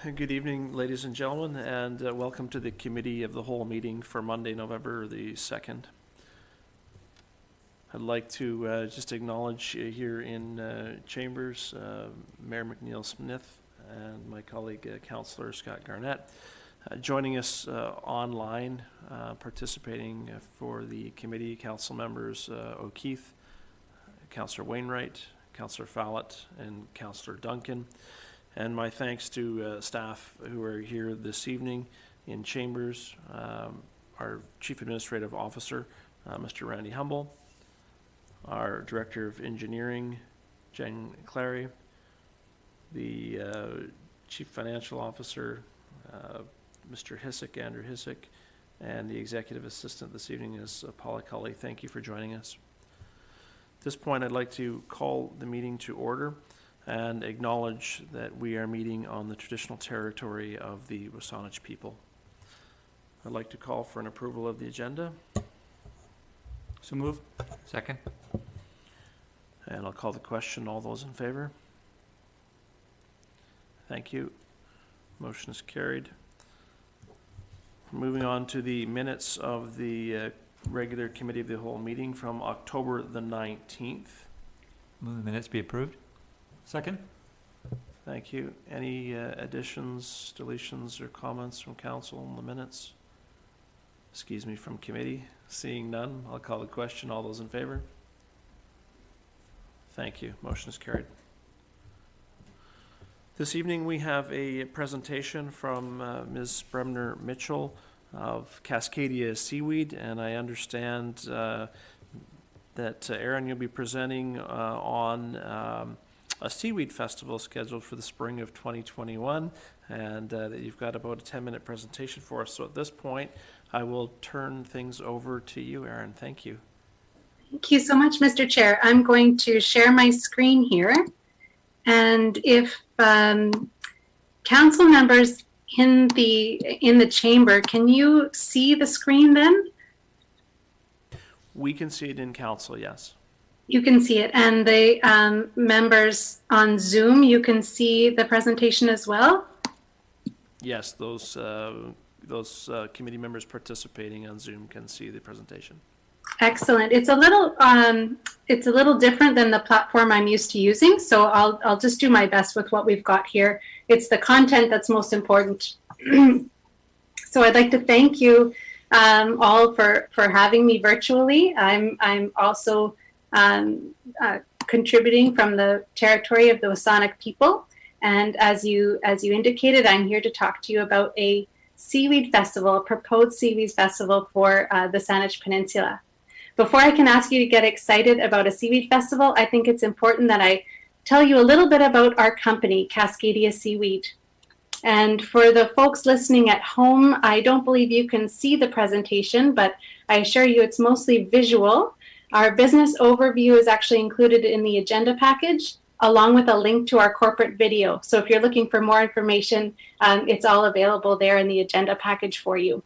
Good evening, ladies and gentlemen, and welcome to the Committee of the Whole meeting for Monday, November the 2nd. I'd like to just acknowledge here in Chambers, Mayor McNeil Smith and my colleague, Councillor Scott Garnett, joining us online, participating for the committee, Council members O'Keefe, Councillor Wainwright, Councillor Fallett, and Councillor Duncan. And my thanks to staff who are here this evening in Chambers, our Chief Administrative Officer, Mr. Randy Humble, our Director of Engineering, Jen Clary, the Chief Financial Officer, Mr. Hissick, Andrew Hissick, and the Executive Assistant this evening is Paula Cully. Thank you for joining us. At this point, I'd like to call the meeting to order and acknowledge that we are meeting on the traditional territory of the WSÁNEĆ people. I'd like to call for an approval of the agenda. So move. Second. And I'll call the question. All those in favor? Thank you. Motion is carried. Moving on to the minutes of the regular Committee of the Whole meeting from October the 19th. Move the minutes be approved. Second. Thank you. Any additions, deletions, or comments from council on the minutes? Excuse me, from committee? Seeing none, I'll call the question. All those in favor? Thank you. Motion is carried. This evening we have a presentation from Ms. Bremner Mitchell of Cascadia Seaweed, and I understand that Aaron, you'll be presenting on a seaweed festival scheduled for the spring of 2021, and that you've got about a 10-minute presentation for us. So at this point, I will turn things over to you, Aaron. Thank you. Thank you so much, Mr. Chair. I'm going to share my screen here. And if council members in the chamber, can you see the screen then? We can see it in council, yes. You can see it, and the members on Zoom, you can see the presentation as well? Yes, those committee members participating on Zoom can see the presentation. Excellent. It's a little different than the platform I'm used to using, so I'll just do my best with what we've got here. It's the content that's most important. So I'd like to thank you all for having me virtually. I'm also contributing from the territory of the WSÁNEĆ people, and as you indicated, I'm here to talk to you about a seaweed festival, a proposed seaweed festival for the Saanich Peninsula. Before I can ask you to get excited about a seaweed festival, I think it's important that I tell you a little bit about our company, Cascadia Seaweed. And for the folks listening at home, I don't believe you can see the presentation, but I assure you it's mostly visual. Our business overview is actually included in the agenda package, along with a link to our corporate video. So if you're looking for more information, it's all available there in the agenda package for you.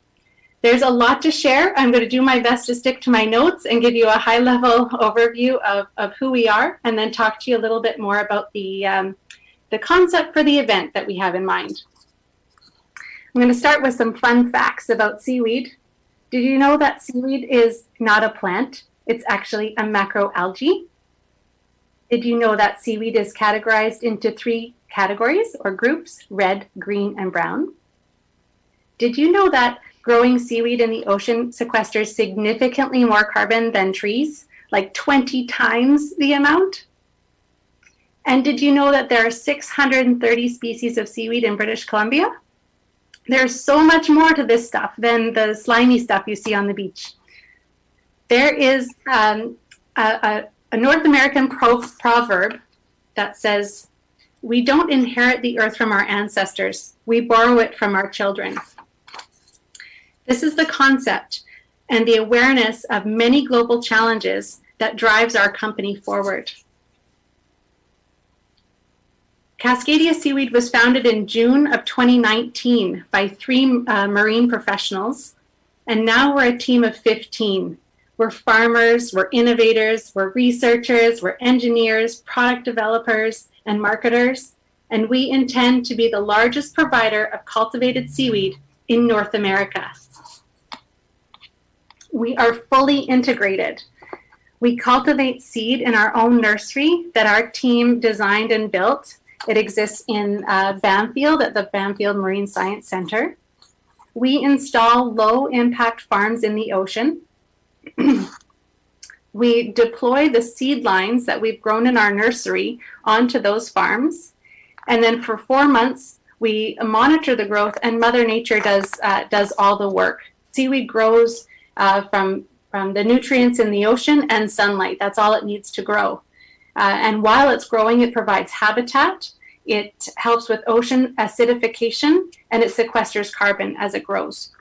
There's a lot to share. I'm going to do my best to stick to my notes and give you a high-level overview of who we are, and then talk to you a little bit more about the concept for the event that we have in mind. I'm going to start with some fun facts about seaweed. Did you know that seaweed is not a plant? It's actually a macroalgae. Did you know that seaweed is categorized into 3 categories or groups: red, green, and brown? Did you know that growing seaweed in the ocean sequesters significantly more carbon than trees, like 20 times the amount? And did you know that there are 630 species of seaweed in British Columbia? There's so much more to this stuff than the slimy stuff you see on the beach. There is a North American proverb that says, "We don't inherit the earth from our ancestors, we borrow it from our children." This is the concept and the awareness of many global challenges that drives our company forward. Cascadia Seaweed was founded in June of 2019 by 3 marine professionals, and now we're a team of 15. We're farmers, we're innovators, we're researchers, we're engineers, product developers, and marketers. and we intend to be the largest provider of cultivated seaweed in North America. We are fully integrated. We cultivate seed in our own nursery that our team designed and built. It exists in Bamfield at the Bamfield Marine Science Center. We install low-impact farms in the ocean. We deploy the seed lines that we've grown in our nursery onto those farms. And then for 4 months, we monitor the growth, and Mother Nature does all the work. Seaweed grows from the nutrients in the ocean and sunlight. That's all it needs to grow. And while it's growing, it provides habitat. It helps with ocean acidification, and it sequesters carbon as it grows.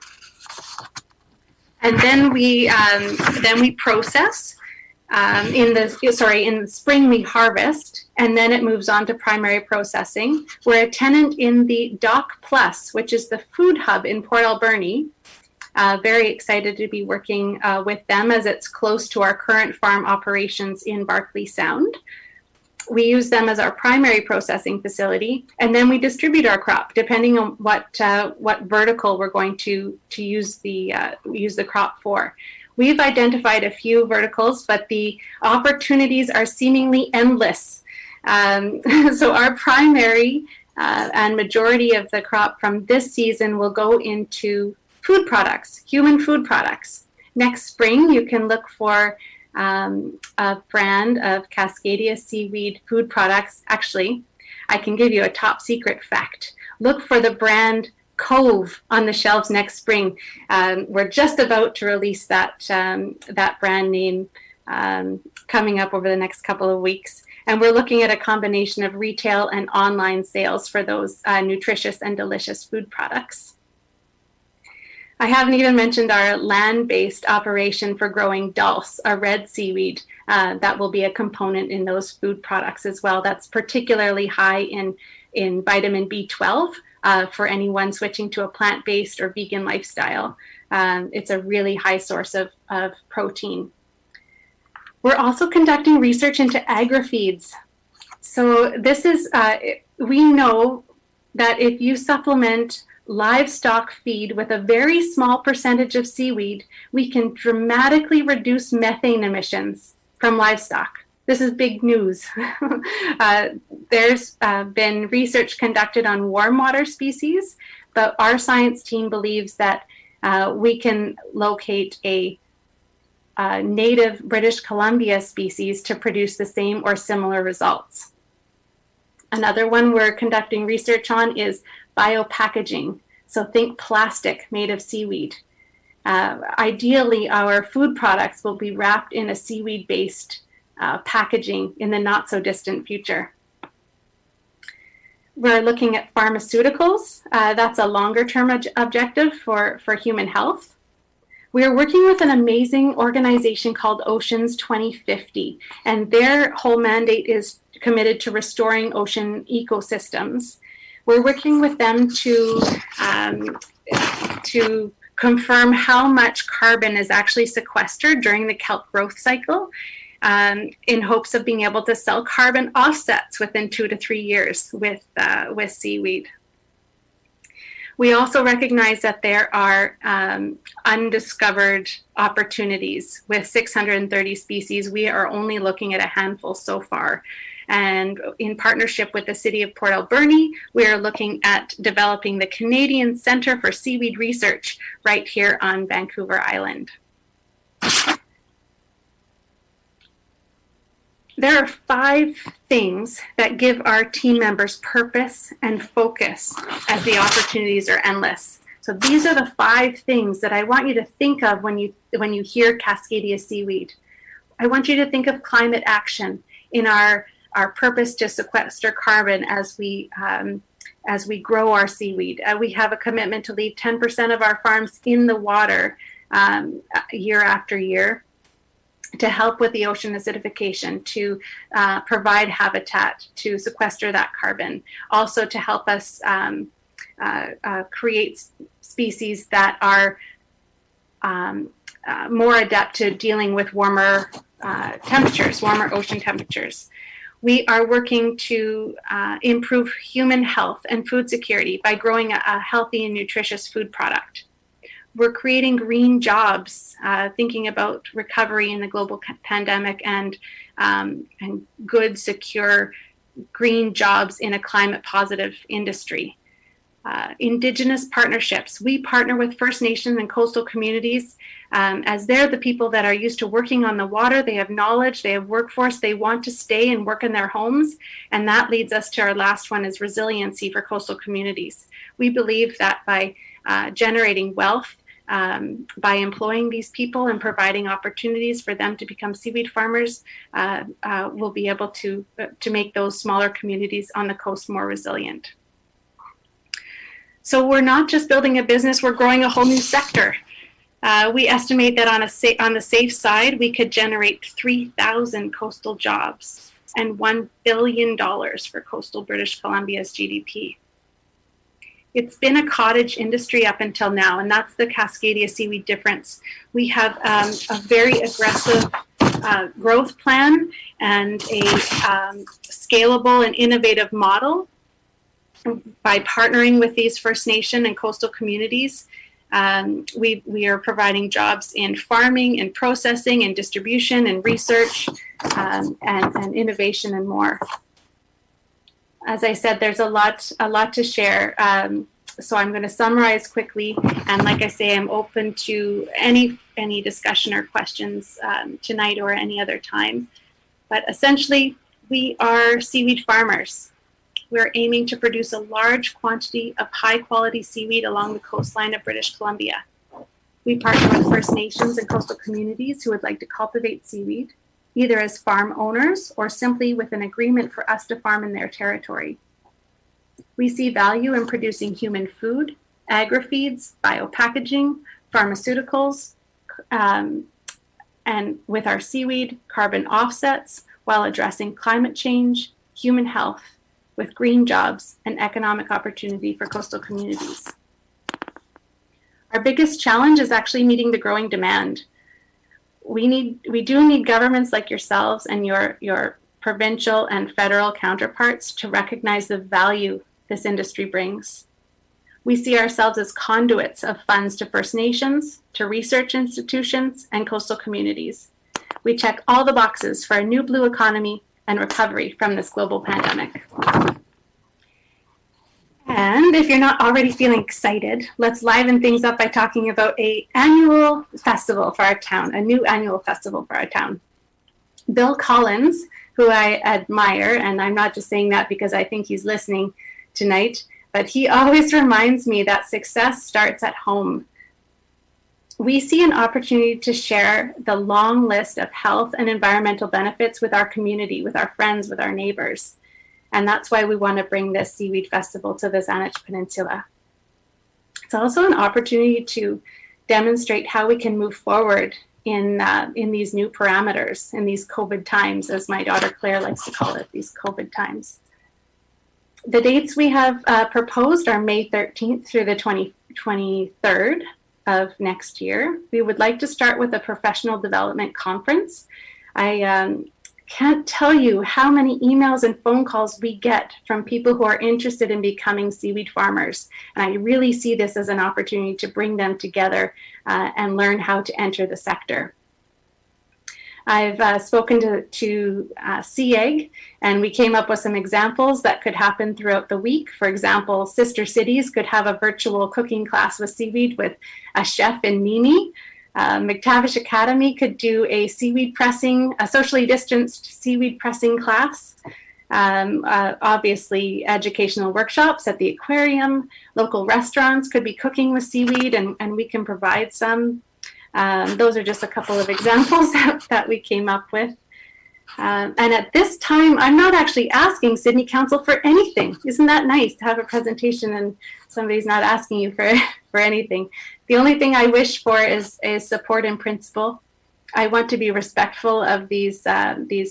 And then we process. In the spring we harvest, and then it moves on to primary processing. We're a tenant in the Dock Plus, which is the food hub in Port Alberni. Very excited to be working with them, as it's close to our current farm operations in Barkley Sound. We use them as our primary processing facility, and then we distribute our crop depending on what vertical we're going to use the crop for. We've identified a few verticals, but the opportunities are seemingly endless. So our primary and majority of the crop from this season will go into food products, human food products. Next spring, you can look for a brand of Cascadia seaweed food products. Actually, I can give you a top secret fact. Look for the brand Cove on the shelves next spring. We're just about to release that brand name coming up over the next couple of weeks. And we're looking at a combination of retail and online sales for those nutritious and delicious food products. I haven't even mentioned our land-based operation for growing dulse, a red seaweed that will be a component in those food products as well. That's particularly high in vitamin B12 for anyone switching to a plant-based or vegan lifestyle. It's a really high source of protein. We're also conducting research into agri-feeds. So this is, we know that if you supplement livestock feed with a very small percentage of seaweed, we can dramatically reduce methane emissions from livestock. This is big news. There's been research conducted on warm water species, but our science team believes that we can locate a native British Columbia species to produce the same or similar results. Another one we're conducting research on is biopackaging. So think plastic made of seaweed. Ideally, our food products will be wrapped in a seaweed-based packaging in the not so distant future. We're looking at pharmaceuticals. That's a longer term objective for human health. We are working with an amazing organization called Oceans 2050, and their whole mandate is committed to restoring ocean ecosystems. We're working with them to confirm how much carbon is actually sequestered during the kelp growth cycle, in hopes of being able to sell carbon offsets within 2 to 3 years with seaweed. We also recognize that there are undiscovered opportunities. With 630 species, we are only looking at a handful so far. And in partnership with the City of Port Alberni, we are looking at developing the Canadian Centre for Seaweed Research right here on Vancouver Island. There are 5 things that give our team members purpose and focus as the opportunities are endless. So these are the 5 things that I want you to think of when you hear Cascadia seaweed. I want you to think of climate action in our purpose to sequester carbon as we grow our seaweed. We have a commitment to leave 10% of our farms in the water year after year, to help with the ocean acidification, to provide habitat, to sequester that carbon, also to help us create species that are more adept to dealing with warmer temperatures, warmer ocean temperatures. We are working to improve human health and food security by growing a healthy and nutritious food product. We're creating green jobs, thinking about recovery in the global pandemic and good, secure green jobs in a climate positive industry. Indigenous partnerships. We partner with First Nations and coastal communities as they're the people that are used to working on the water. They have knowledge, they have workforce, they want to stay and work in their homes. And that leads us to our last one is resiliency for coastal communities. We believe that by generating wealth, by employing these people and providing opportunities for them to become seaweed farmers, we'll be able to make those smaller communities on the coast more resilient. So we're not just building a business, we're growing a whole new sector. We estimate that on the safe side, we could generate 3,000 coastal jobs and $1 billion for coastal British Columbia's GDP. It's been a cottage industry up until now, and that's the Cascadia seaweed difference. We have a very aggressive growth plan and a scalable and innovative model. By partnering with these First Nation and coastal communities, we are providing jobs in farming and processing and distribution and research and innovation and more. As I said, there's a lot to share. So I'm going to summarize quickly, and like I say, I'm open to any discussion or questions tonight or any other time. But essentially, we are seaweed farmers. We're aiming to produce a large quantity of high-quality seaweed along the coastline of British Columbia. We partner with First Nations and coastal communities who would like to cultivate seaweed, either as farm owners or simply with an agreement for us to farm in their territory. We see value in producing human food, agri-feeds, biopackaging, pharmaceuticals, and with our seaweed, carbon offsets, while addressing climate change, human health, with green jobs and economic opportunity for coastal communities. Our biggest challenge is actually meeting the growing demand. We do need governments like yourselves and your provincial and federal counterparts to recognize the value this industry brings. We see ourselves as conduits of funds to First Nations, to research institutions, and coastal communities. We check all the boxes for a new blue economy and recovery from this global pandemic. And if you're not already feeling excited, let's liven things up by talking about an annual festival for our town, a new annual festival for our town. Bill Collins, who I admire, and I'm not just saying that because I think he's listening tonight, but he always reminds me that success starts at home. We see an opportunity to share the long list of health and environmental benefits with our community, with our friends, with our neighbors. And that's why we want to bring this Seaweed Festival to the Saanich Peninsula. It's also an opportunity to demonstrate how we can move forward in these new parameters, in these COVID times, as my daughter Claire likes to call it, these COVID times. The dates we have proposed are May 13th through the 23rd of next year. We would like to start with a professional development conference. I can't tell you how many emails and phone calls we get from people who are interested in becoming seaweed farmers. And I really see this as an opportunity to bring them together and learn how to enter the sector. I've spoken to SEAG, and we came up with some examples that could happen throughout the week. For example, Sister Cities could have a virtual cooking class with seaweed with a chef in Mimi. McTavish Academy could do a seaweed pressing, a socially distanced seaweed pressing class. Obviously, educational workshops at the aquarium. Local restaurants could be cooking with seaweed, and we can provide some. Those are just a couple of examples that we came up with. And at this time, I'm not actually asking Sydney Council for anything. Isn't that nice to have a presentation and somebody's not asking you for anything? The only thing I wish for is support in principle. I want to be respectful of these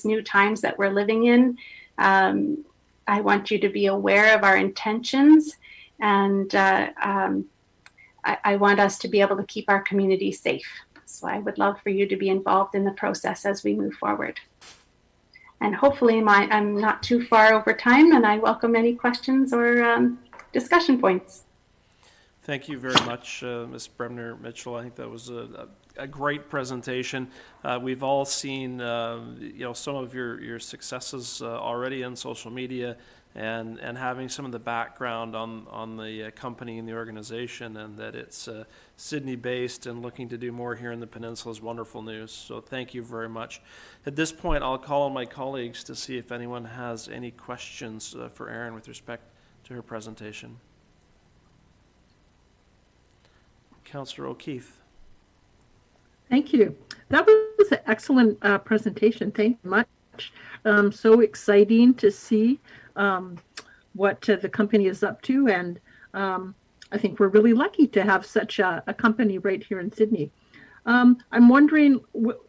new times that we're living in. I want you to be aware of our intentions, and I want us to be able to keep our community safe. So I would love for you to be involved in the process as we move forward. And hopefully I'm not too far over time, and I welcome any questions or discussion points. Thank you very much, Ms. Bremner Mitchell. I think that was a great presentation. We've all seen, some of your successes already on social media, and having some of the background on the company and the organization, and that it's Sydney-based and looking to do more here in the peninsula is wonderful news. So thank you very much. At this point, I'll call on my colleagues to see if anyone has any questions for Erin with respect to her presentation. Councillor O'Keefe. Thank you. That was an excellent presentation. Thank you much. So exciting to see what the company is up to, and I think we're really lucky to have such a company right here in Sydney. I'm wondering,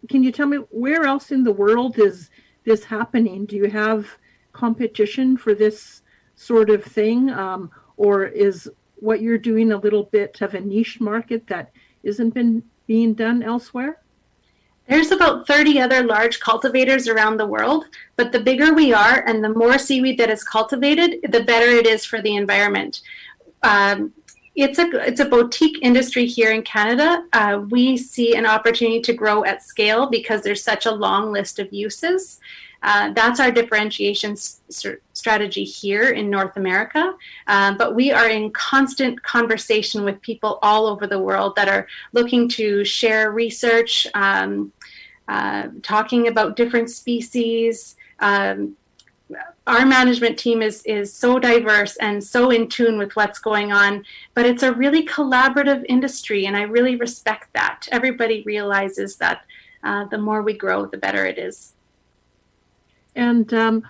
can you tell me where else in the world is this happening? Do you have competition for this sort of thing, or is what you're doing a little bit of a niche market that isn't being done elsewhere? There's about 30 other large cultivators around the world, but the bigger we are and the more seaweed that is cultivated, the better it is for the environment. It's a boutique industry here in Canada. We see an opportunity to grow at scale because there's such a long list of uses. That's our differentiation strategy here in North America. But we are in constant conversation with people all over the world that are looking to share research, talking about different species. Our management team is so diverse and so in tune with what's going on, but it's a really collaborative industry, and I really respect that. Everybody realizes that the more we grow, the better it is. And do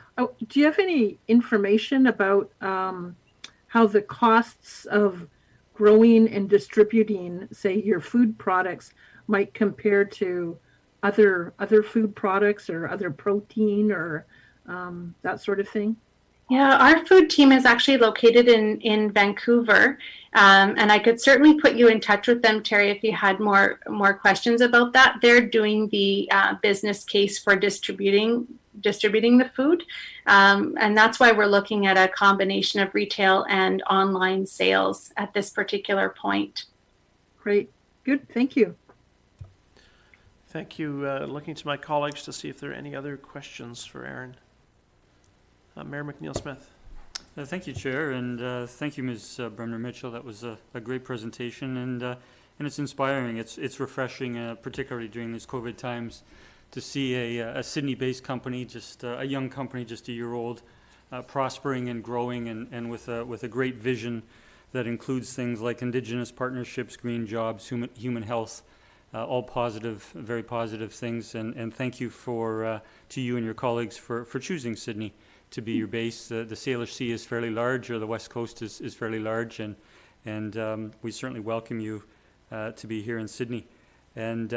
you have any information about how the costs of growing and distributing, say, your food products might compare to other food products or other protein or that sort of thing? Yeah, our food team is actually located in Vancouver, and I could certainly put you in touch with them, Terry, if you had more questions about that. They're doing the business case for distributing the food, and that's why we're looking at a combination of retail and online sales at this particular point. Great, good, thank you. Thank you. Looking to my colleagues to see if there are any other questions for Erin. Mayor McNeil-Smith. Thank you, Chair, and thank you, Ms. Bremner Mitchell. That was a great presentation, and it's inspiring. It's refreshing, particularly during these COVID times, to see a Sydney-based company, just a young company, just a year old, prospering and growing, and with a great vision that includes things like Indigenous partnerships, green jobs, human health, all positive, very positive things. And thank you to you and your colleagues for choosing Sydney to be your base. The Salish Sea is fairly large, or the West Coast is fairly large, and we certainly welcome you to be here in Sydney. And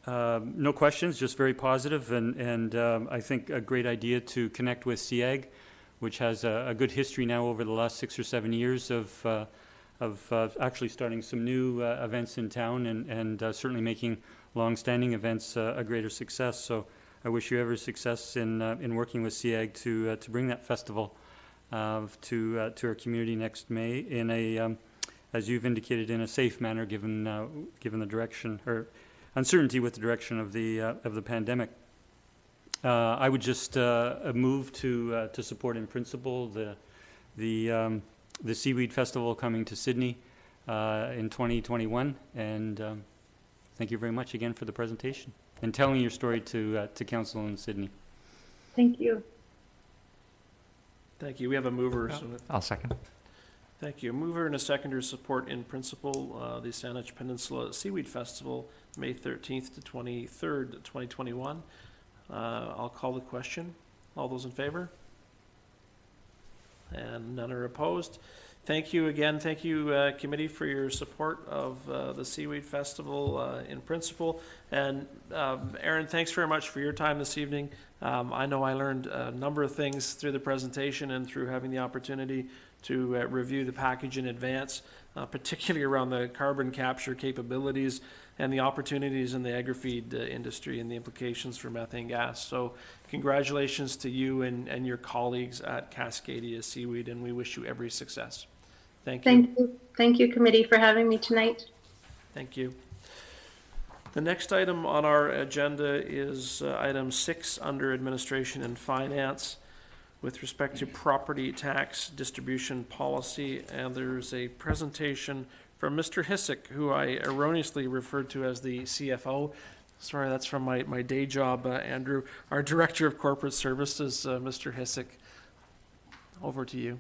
no questions, just very positive, and I think a great idea to connect with SEAG, which has a good history now over the last 6 or 7 years of actually starting some new events in town, and certainly making long-standing events a greater success. So I wish you every success in working with SEAG to bring that festival to our community next May in a, as you've indicated, in a safe manner, given the direction or uncertainty with the direction of the pandemic. I would just move to support in principle the Seaweed Festival coming to Sydney in 2021, and thank you very much again for the presentation and telling your story to Council in Sydney. Thank you. Thank you. We have a mover. So I'll second. thank you. A mover and a seconder support in principle the Saanich Peninsula Seaweed Festival, May 13th to 23rd, 2021. I'll call the question. All those in favor? And none are opposed. Thank you again. Thank you, committee, for your support of the Seaweed Festival in principle. And Aaron, thanks very much for your time this evening. I know I learned a number of things through the presentation and through having the opportunity to review the package in advance, particularly around the carbon capture capabilities and the opportunities in the agri-feed industry and the implications for methane gas. So congratulations to you and your colleagues at Cascadia Seaweed, and we wish you every success. Thank you. Thank you. Thank you, committee, for having me tonight. Thank you. The next item on our agenda is item 6 under Administration and Finance with respect to property tax distribution policy. And there's a presentation from Mr. Hissick, who I erroneously referred to as the CFO. Sorry, that's from my day job, Andrew. Our Director of Corporate Services, Mr. Hissick. Over to you.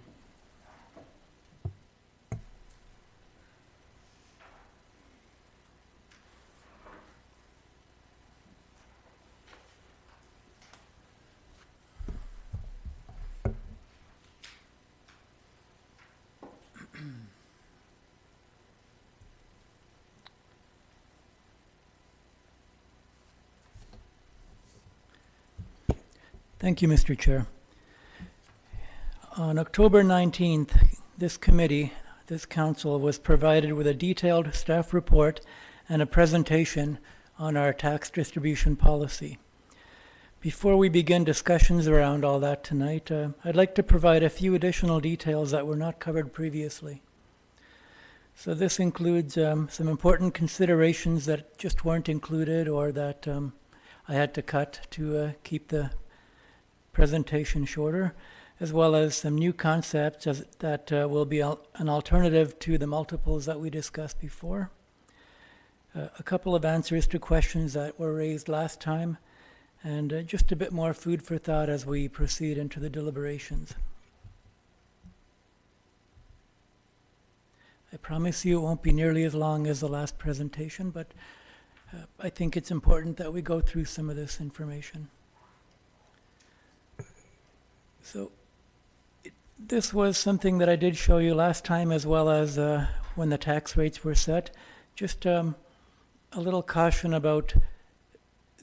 Thank you, Mr. Chair. On October 19th, this committee, this council, was provided with a detailed staff report and a presentation on our tax distribution policy. Before we begin discussions around all that tonight, I'd like to provide a few additional details that were not covered previously. So this includes some important considerations that just weren't included or that I had to cut to keep the presentation shorter, as well as some new concepts that will be an alternative to the multiples that we discussed before. A couple of answers to questions that were raised last time, and just a bit more food for thought as we proceed into the deliberations. I promise you it won't be nearly as long as the last presentation, but I think it's important that we go through some of this information. So this was something that I did show you last time, as well as when the tax rates were set. Just a little caution about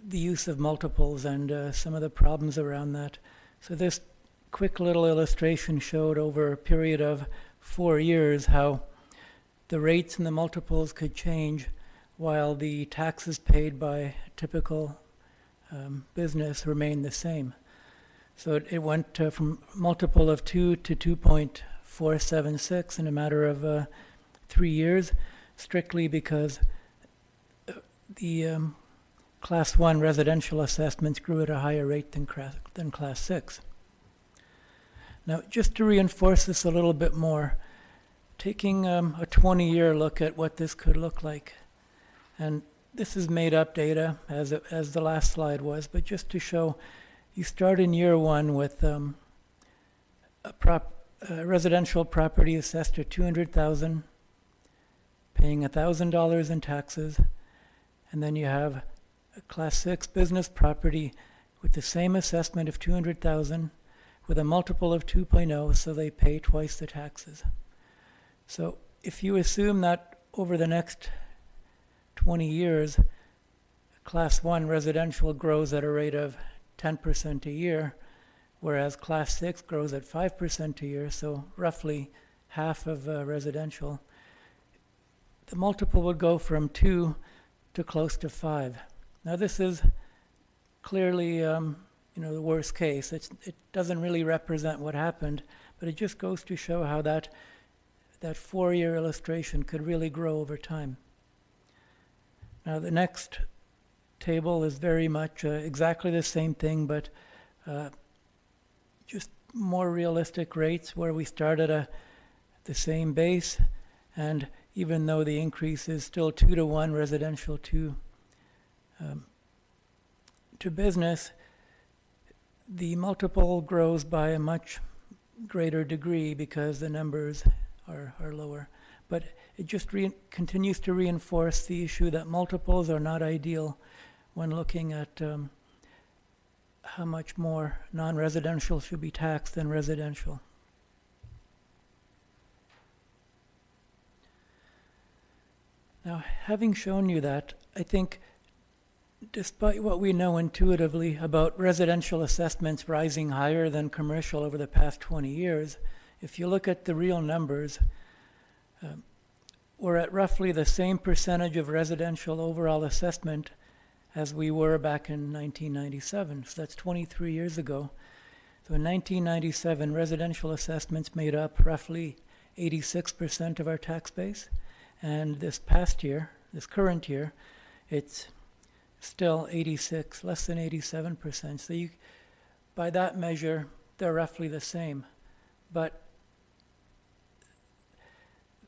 the use of multiples and some of the problems around that. So this quick little illustration showed over a period of 4 years how the rates and the multiples could change while the taxes paid by a typical business remained the same. So it went from multiple of 2 to 2.476 in a matter of 3 years, strictly because the Class 1 residential assessments grew at a higher rate than Class 6. Now, just to reinforce this a little bit more, taking a 20-year look at what this could look like, and this is made-up data, as the last slide was, but just to show. You start in year 1 with a residential property assessed at $200,000, paying $1,000 in taxes, and then you have a Class 6 business property with the same assessment of $200,000 with a multiple of 2.0, so they pay twice the taxes. So if you assume that over the next 20 years, Class 1 residential grows at a rate of 10% a year, whereas Class 6 grows at 5% a year, so roughly half of residential, the multiple would go from 2 to close to 5. Now this is clearly the worst case. It doesn't really represent what happened, but it just goes to show how that 4-year illustration could really grow over time. Now the next table is very much exactly the same thing, but just more realistic rates where we start at the same base, and even though the increase is still 2 to 1 residential to business, the multiple grows by a much greater degree because the numbers are lower. But it just continues to reinforce the issue that multiples are not ideal when looking at how much more non-residential should be taxed than residential. Now, having shown you that, I think despite what we know intuitively about residential assessments rising higher than commercial over the past 20 years, if you look at the real numbers, we're at roughly the same percentage of residential overall assessment as we were back in 1997. So that's 23 years ago. So in 1997, residential assessments made up roughly 86% of our tax base. And this past year, this current year, it's still 86, less than 87%. So you, by that measure, they're roughly the same. But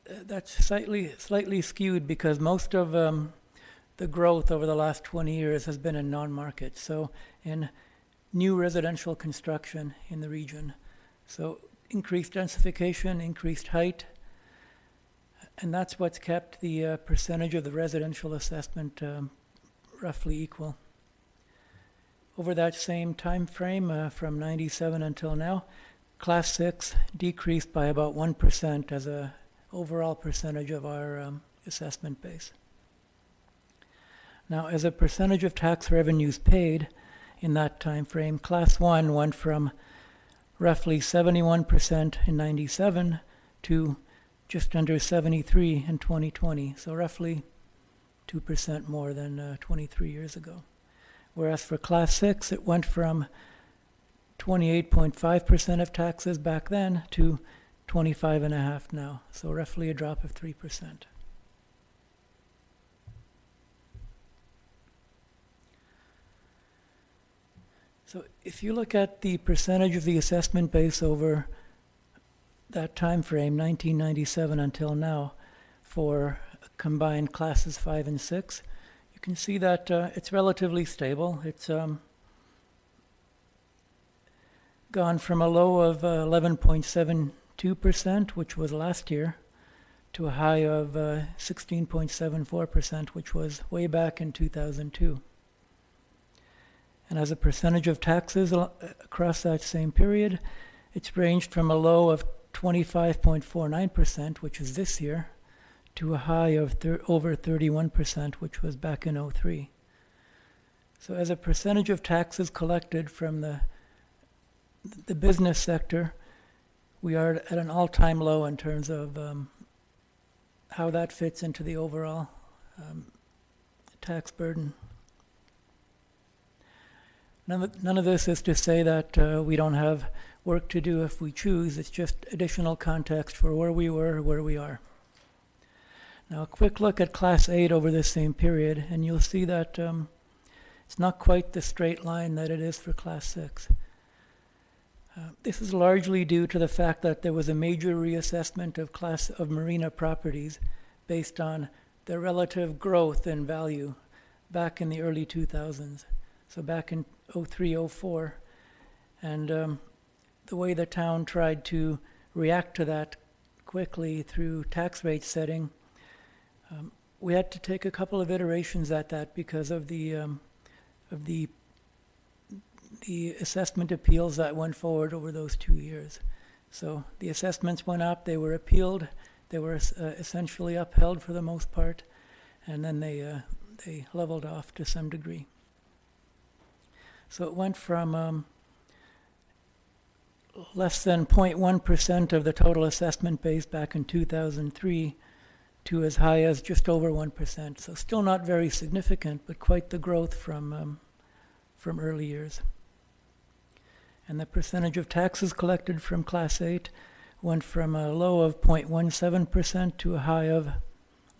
that's slightly skewed because most of the growth over the last 20 years has been in non-market, so in new residential construction in the region. So increased densification, increased height, and that's what's kept the percentage of the residential assessment roughly equal. Over that same time frame, from 97 until now, Class 6 decreased by about 1% as a overall percentage of our assessment base. Now, as a percentage of tax revenues paid in that time frame, Class 1 went from roughly 71% in 97 to just under 73 in 2020, so roughly 2% more than 23 years ago. Whereas for Class 6, it went from 28.5% of taxes back then to 25.5% now, so roughly a drop of 3%. So if you look at the percentage of the assessment base over that time frame, 1997 until now, for combined classes 5 and 6, you can see that it's relatively stable. It's gone from a low of 11.72%, which was last year, to a high of 16.74%, which was way back in 2002. And as a percentage of taxes across that same period, it's ranged from a low of 25.49%, which is this year, to a high of over 31%, which was back in 2003. So as a percentage of taxes collected from the business sector, we are at an all-time low in terms of how that fits into the overall tax burden. None of this is to say that we don't have work to do if we choose. It's just additional context for where we were, where we are. Now, a quick look at Class 8 over this same period, and you'll see that it's not quite the straight line that it is for Class 6. This is largely due to the fact that there was a major reassessment of marina properties based on their relative growth in value back in the early 2000s. So back in 03, 04, and the way the town tried to react to that quickly through tax rate setting, we had to take a couple of iterations at that because of the assessment appeals that went forward over those 2 years. So the assessments went up, they were appealed, they were essentially upheld for the most part, and then they leveled off to some degree. So it went from less than 0.1% of the total assessment base back in 2003 to as high as just over 1%. So still not very significant, but quite the growth from early years. And the percentage of taxes collected from Class 8 went from a low of 0.17% to a high of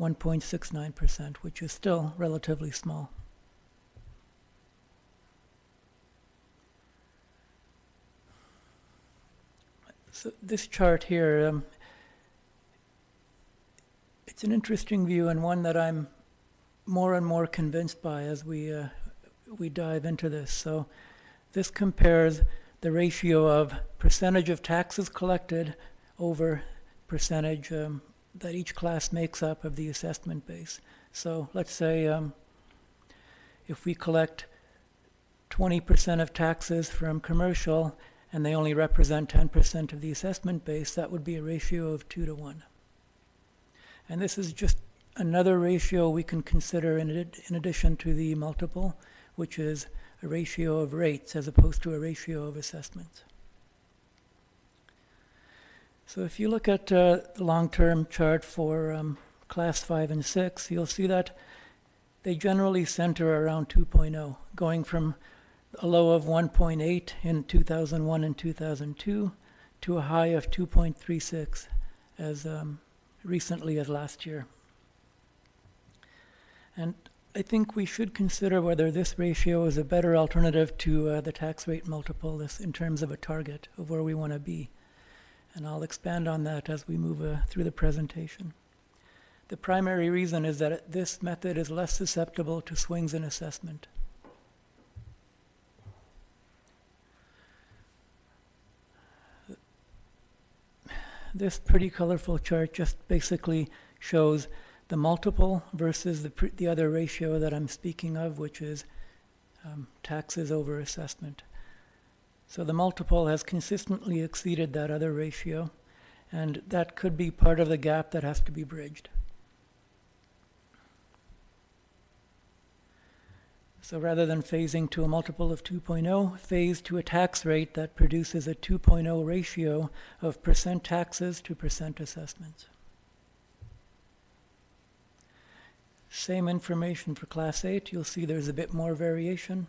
1.69%, which is still relatively small. So this chart here, it's an interesting view and one that I'm more and more convinced by as we dive into this. So this compares the ratio of percentage of taxes collected over percentage that each class makes up of the assessment base. So let's say if we collect 20% of taxes from commercial and they only represent 10% of the assessment base, that would be a ratio of 2 to 1. And this is just another ratio we can consider in addition to the multiple, which is a ratio of rates as opposed to a ratio of assessments. So if you look at the long-term chart for class 5 and 6, you'll see that they generally center around 2.0, going from a low of 1.8 in 2001 and 2002 to a high of 2.36 as recently as last year. And I think we should consider whether this ratio is a better alternative to the tax rate multiple this in terms of a target of where we want to be. And I'll expand on that as we move through the presentation. The primary reason is that this method is less susceptible to swings in assessment. This pretty colorful chart just basically shows the multiple versus the other ratio that I'm speaking of, which is taxes over assessment. So the multiple has consistently exceeded that other ratio, and that could be part of the gap that has to be bridged. So rather than phasing to a multiple of 2.0, phase to a tax rate that produces a 2.0 ratio of percent taxes to percent assessments. Same information for Class 8. You'll see there's a bit more variation.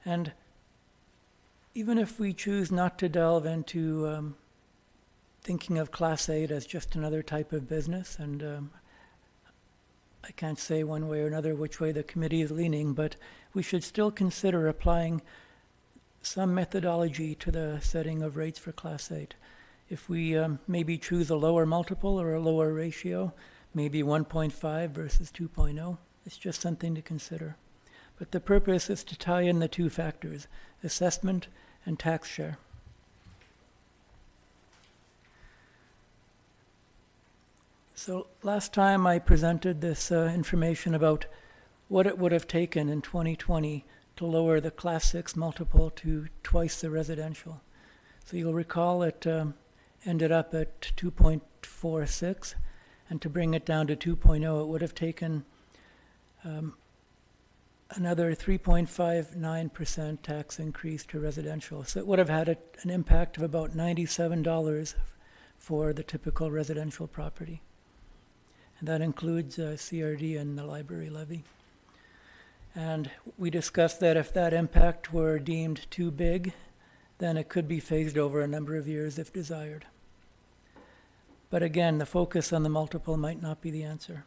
And even if we choose not to delve into thinking of Class 8 as just another type of business, and I can't say one way or another which way the committee is leaning, but we should still consider applying some methodology to the setting of rates for Class 8. If we maybe choose a lower multiple or a lower ratio, maybe 1.5 versus 2.0, it's just something to consider. But the purpose is to tie in the two factors, assessment and tax share. So last time I presented this information about what it would have taken in 2020 to lower the Class 6 multiple to twice the residential. So you'll recall it ended up at 2.46, and to bring it down to 2.0, it would have taken another 3.59% tax increase to residential. So it would have had an impact of about $97 for the typical residential property. And that includes CRD and the library levy. And we discussed that if that impact were deemed too big, then it could be phased over a number of years if desired. But again, the focus on the multiple might not be the answer.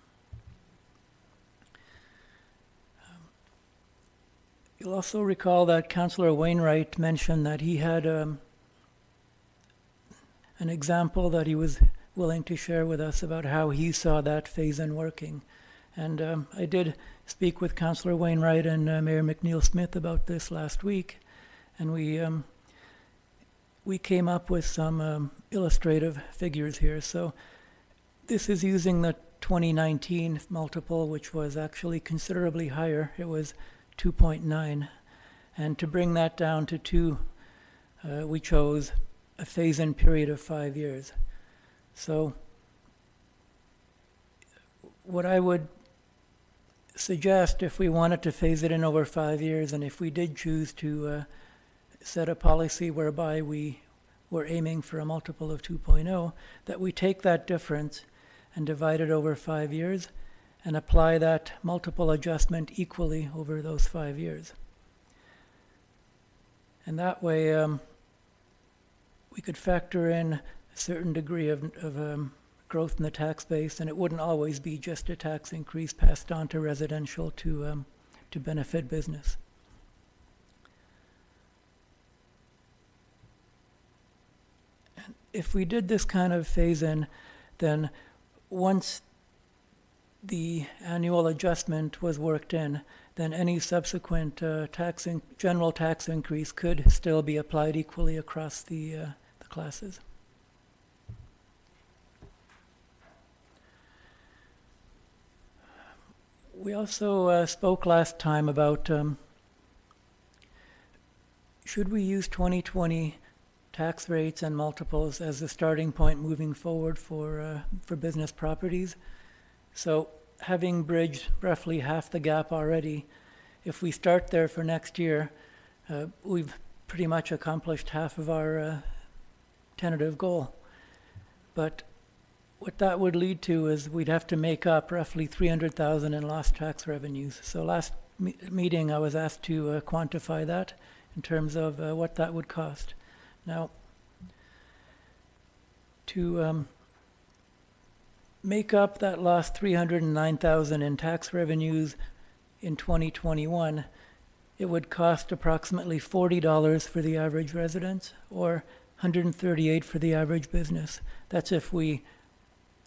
You'll also recall that Councillor Wainwright mentioned that he had an example that he was willing to share with us about how he saw that phase-in working. And I did speak with Councillor Wainwright and Mayor McNeil Smith about this last week, and we came up with some illustrative figures here. So this is using the 2019 multiple, which was actually considerably higher. It was 2.9. And to bring that down to 2, we chose a phase-in period of 5 years. So what I would suggest, if we wanted to phase it in over 5 years, and if we did choose to set a policy whereby we were aiming for a multiple of 2.0, that we take that difference and divide it over 5 years and apply that multiple adjustment equally over those 5 years. And that way we could factor in a certain degree of growth in the tax base, and it wouldn't always be just a tax increase passed on to residential to benefit business. And if we did this kind of phase-in, then once the annual adjustment was worked in, then any subsequent general tax increase could still be applied equally across the classes. We also spoke last time about should we use 2020 tax rates and multiples as the starting point moving forward for business properties. So having bridged roughly half the gap already, if we start there for next year, we've pretty much accomplished half of our tentative goal. But what that would lead to is we'd have to make up roughly $300,000 in lost tax revenues. So last meeting, I was asked to quantify that in terms of what that would cost. Now, to make up that lost $309,000 in tax revenues in 2021, it would cost approximately $40 for the average resident or $138 for the average business. That's if we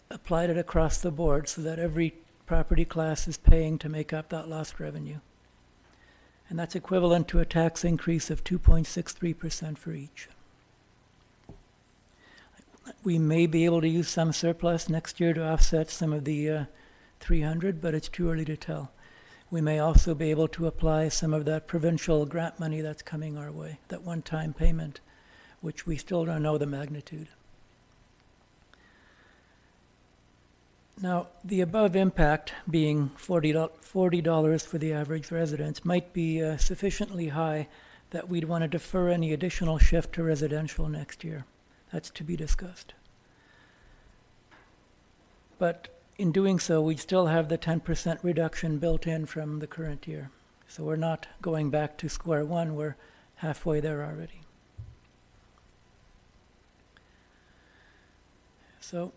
applied it across the board so that every property class is paying to make up that lost revenue. And that's equivalent to a tax increase of 2.63% for each. We may be able to use some surplus next year to offset some of the 300, but it's too early to tell. We may also be able to apply some of that provincial grant money that's coming our way, that one-time payment, which we still don't know the magnitude. Now, the above impact being $40 for the average residence might be sufficiently high that we'd want to defer any additional shift to residential next year. That's to be discussed. But in doing so, we'd still have the 10% reduction built in from the current year. So we're not going back to square one, we're halfway there already. So,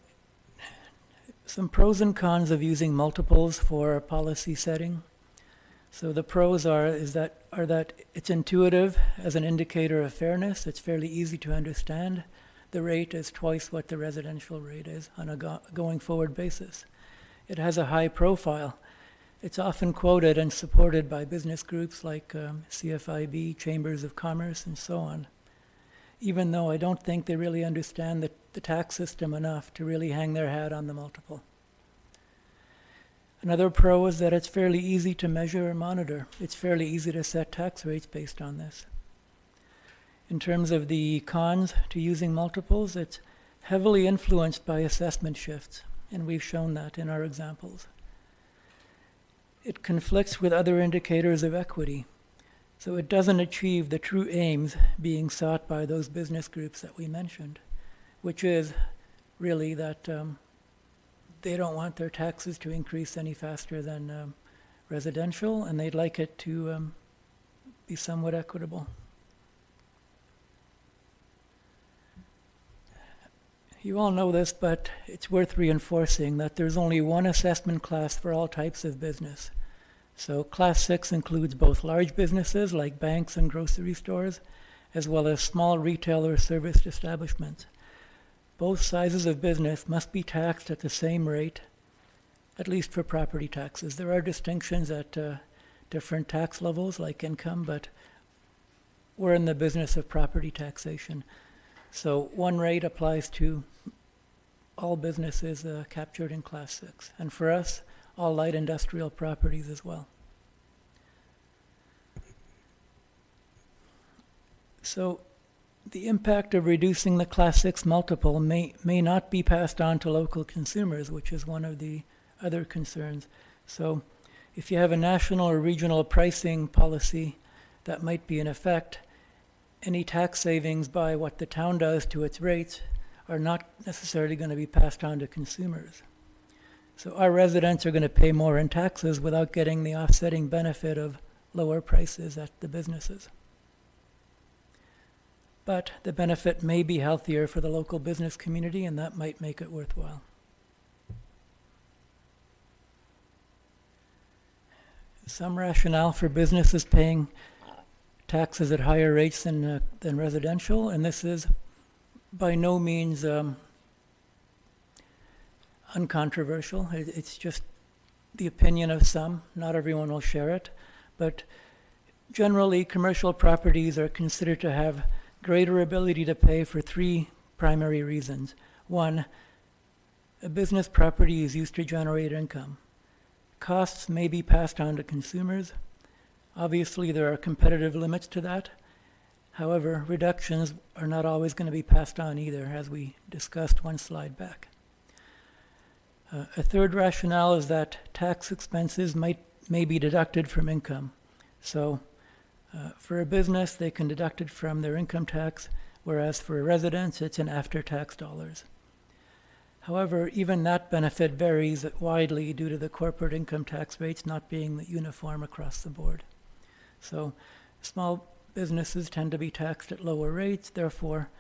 some pros and cons of using multiples for policy setting. So the pros are that it's intuitive as an indicator of fairness. It's fairly easy to understand. The rate is twice what the residential rate is on a going forward basis. It has a high profile. It's often quoted and supported by business groups like CFIB, Chambers of Commerce, and so on, even though I don't think they really understand the tax system enough to really hang their hat on the multiple. Another pro is that it's fairly easy to measure and monitor. It's fairly easy to set tax rates based on this. In terms of the cons to using multiples, it's heavily influenced by assessment shifts, and we've shown that in our examples. It conflicts with other indicators of equity, so it doesn't achieve the true aims being sought by those business groups that we mentioned, which is really that they don't want their taxes to increase any faster than residential, and they'd like it to be somewhat equitable. You all know this, but it's worth reinforcing that there's only one assessment class for all types of business. So Class 6 includes both large businesses like banks and grocery stores, as well as small retail or service establishments. Both sizes of business must be taxed at the same rate, at least for property taxes. There are distinctions at different tax levels like income, but we're in the business of property taxation. So one rate applies to all businesses captured in Class 6, and for us, all light industrial properties as well. So the impact of reducing the Class 6 multiple may not be passed on to local consumers, which is one of the other concerns. So if you have a national or regional pricing policy that might be in effect, any tax savings by what the town does to its rates are not necessarily going to be passed on to consumers. So our residents are going to pay more in taxes without getting the offsetting benefit of lower prices at the businesses. But the benefit may be healthier for the local business community, and that might make it worthwhile. Some rationale for businesses paying taxes at higher rates than residential, and this is by no means uncontroversial. It's just the opinion of some. Not everyone will share it, but generally commercial properties are considered to have greater ability to pay for three primary reasons. One, a business property is used to generate income. Costs may be passed on to consumers. Obviously, there are competitive limits to that. However, reductions are not always going to be passed on either, as we discussed one slide back. A third rationale is that tax expenses may be deducted from income. So for a business, they can deduct it from their income tax, whereas for a residence, it's in after-tax dollars. However, even that benefit varies widely due to the corporate income tax rates not being uniform across the board. So small businesses tend to be taxed at lower rates, therefore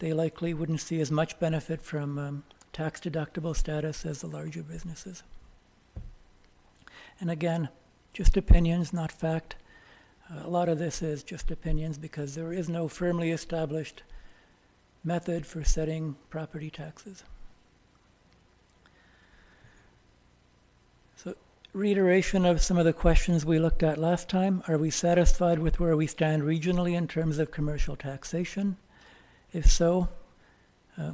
they likely wouldn't see as much benefit from tax deductible status as the larger businesses. And again, just opinions, not fact. A lot of this is just opinions because there is no firmly established method for setting property taxes. So, reiteration of some of the questions we looked at last time. Are we satisfied with where we stand regionally in terms of commercial taxation? If so,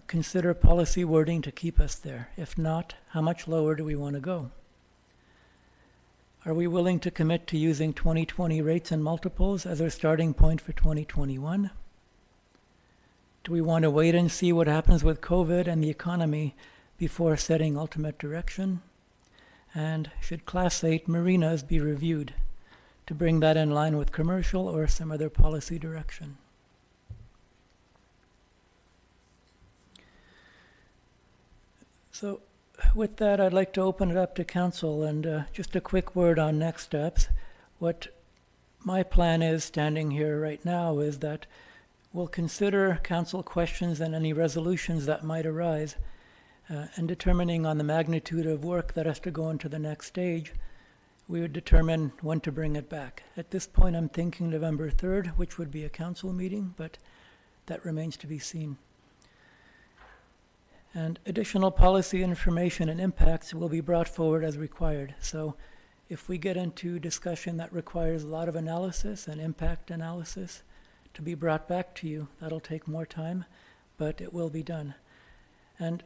consider policy wording to keep us there. If not, how much lower do we want to go? Are we willing to commit to using 2020 rates and multiples as our starting point for 2021? Do we want to wait and see what happens with COVID and the economy before setting ultimate direction? And should Class 8 marinas be reviewed to bring that in line with commercial or some other policy direction? So with that, I'd like to open it up to council and just a quick word on next steps. What my plan is standing here right now is that we'll consider council questions and any resolutions that might arise and determining on the magnitude of work that has to go into the next stage, we would determine when to bring it back. At this point, I'm thinking November 3rd, which would be a council meeting, but that remains to be seen. And additional policy information and impacts will be brought forward as required. So if we get into discussion that requires a lot of analysis and impact analysis to be brought back to you, that'll take more time, but it will be done. And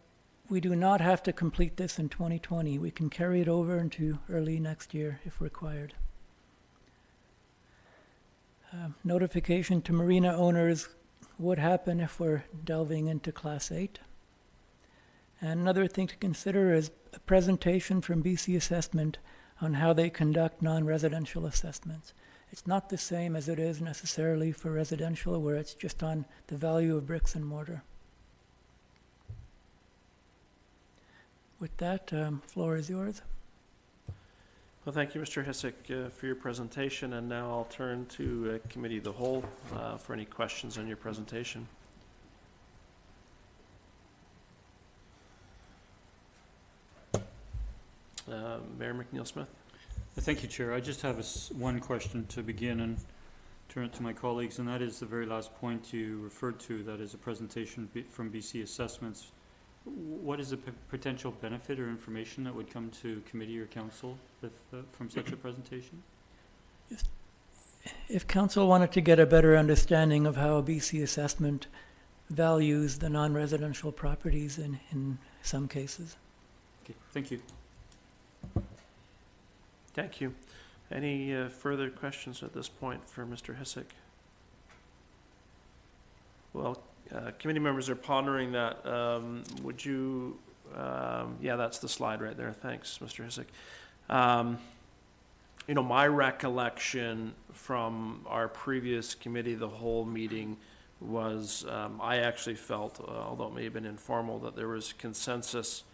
we do not have to complete this in 2020. We can carry it over into early next year if required. Notification to marina owners would happen if we're delving into Class 8. And another thing to consider is a presentation from BC Assessment on how they conduct non-residential assessments. It's not the same as it is necessarily for residential, where it's just on the value of bricks and mortar. With that, floor is yours. Well, thank you, Mr. Hisik, for your presentation. And now I'll turn to Committee of the Whole for any questions on your presentation. Mayor McNeil-Smith. Thank you, Chair. I just have one question to begin and turn it to my colleagues, and that is the very last point you referred to, that is a presentation from BC Assessments. What is the potential benefit or information that would come to committee or council from such a presentation? If council wanted to get a better understanding of how BC Assessment values the non-residential properties in some cases. Okay, thank you. Thank you. Any further questions at this point for Mr. Hisik? Well, committee members are pondering that. Would you, yeah, that's the slide right there. Thanks, Mr. Hisik. You know, my recollection from our previous Committee of the Whole meeting was I actually felt, although it may have been informal, that there was consensus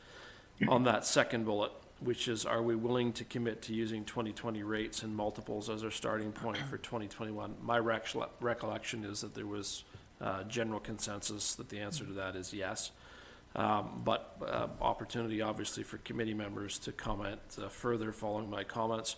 on that second bullet, which is, are we willing to commit to using 2020 rates and multiples as our starting point for 2021? My recollection is that there was general consensus that the answer to that is yes. But opportunity, obviously, for committee members to comment further following my comments.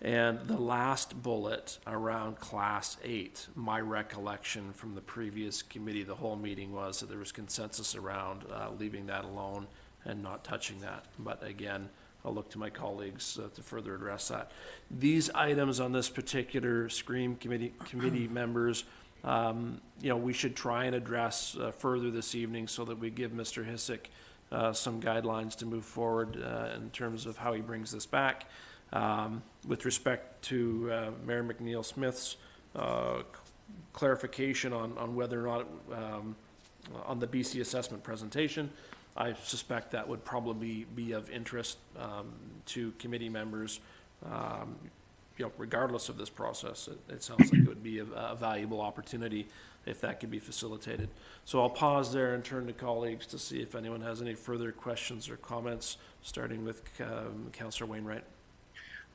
And the last bullet around Class 8, my recollection from the previous Committee of the Whole meeting was that there was consensus around leaving that alone and not touching that. But again, I'll look to my colleagues to further address that. These items on this particular screen, committee members, you know, we should try and address further this evening so that we give Mr. Hisik some guidelines to move forward in terms of how he brings this back. With respect to Mayor McNeil-Smith's clarification on whether or not on the BC assessment presentation, I suspect that would probably be of interest to committee members, regardless of this process. It sounds like it would be a valuable opportunity if that could be facilitated. So I'll pause there and turn to colleagues to see if anyone has any further questions or comments, starting with Councillor Wainwright.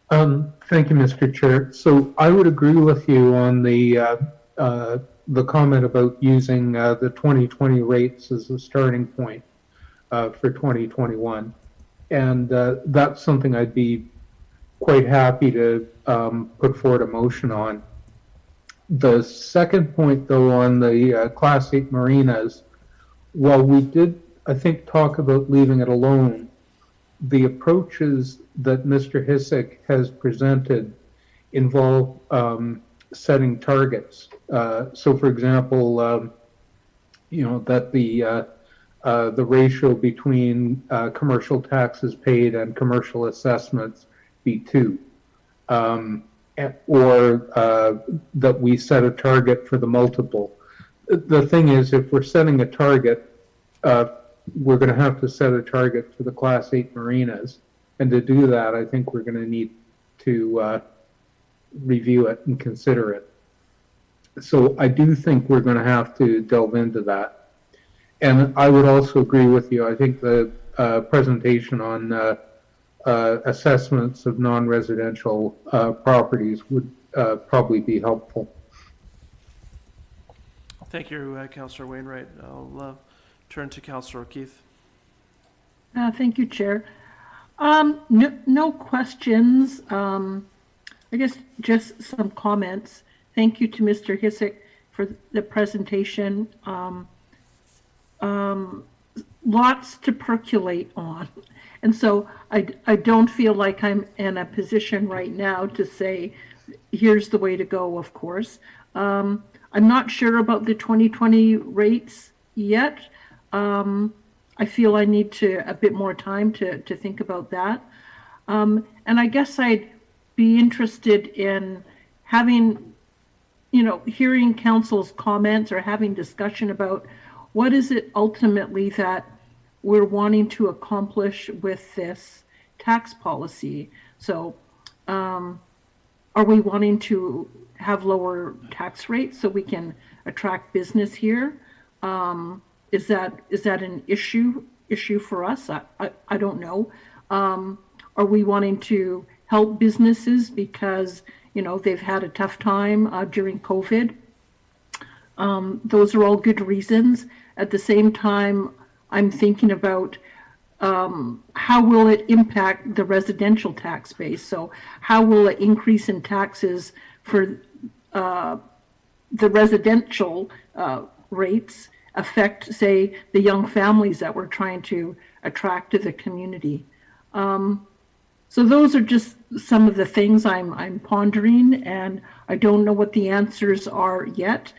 Thank you, Mr. Chair. So I would agree with you on the comment about using the 2020 rates as a starting point for 2021. And that's something I'd be quite happy to put forward a motion on. The second point, though, on the Class 8 marinas, while we did, I think, talk about leaving it alone, the approaches that Mr. Hisik has presented involve setting targets. So, for example, that the ratio between commercial taxes paid and commercial assessments be 2. Or that we set a target for the multiple. The thing is, if we're setting a target, we're going to have to set a target for the Class 8 marinas. And to do that, I think we're going to need to review it and consider it. So I do think we're going to have to delve into that. And I would also agree with you. I think the presentation on assessments of non-residential properties would probably be helpful. Thank you, Councillor Wainwright. I'll turn to Councillor O'Keefe. Thank you, Chair. No questions. I guess just some comments. Thank you to Mr. Hisik for the presentation. Lots to percolate on. And so I don't feel like I'm in a position right now to say, here's the way to go, of course. I'm not sure about the 2020 rates yet. I feel I need a bit more time to think about that. And I guess I'd be interested in having, hearing council's comments or having discussion about what is it ultimately that we're wanting to accomplish with this tax policy. So are we wanting to have lower tax rates so we can attract business here? Is that an issue for us? I don't know. Are we wanting to help businesses because they've had a tough time during COVID? Those are all good reasons. At the same time, I'm thinking about how will it impact the residential tax base? So how will an increase in taxes for the residential rates affect, say, the young families that we're trying to attract to the community? So those are just some of the things I'm pondering, and I don't know what the answers are yet.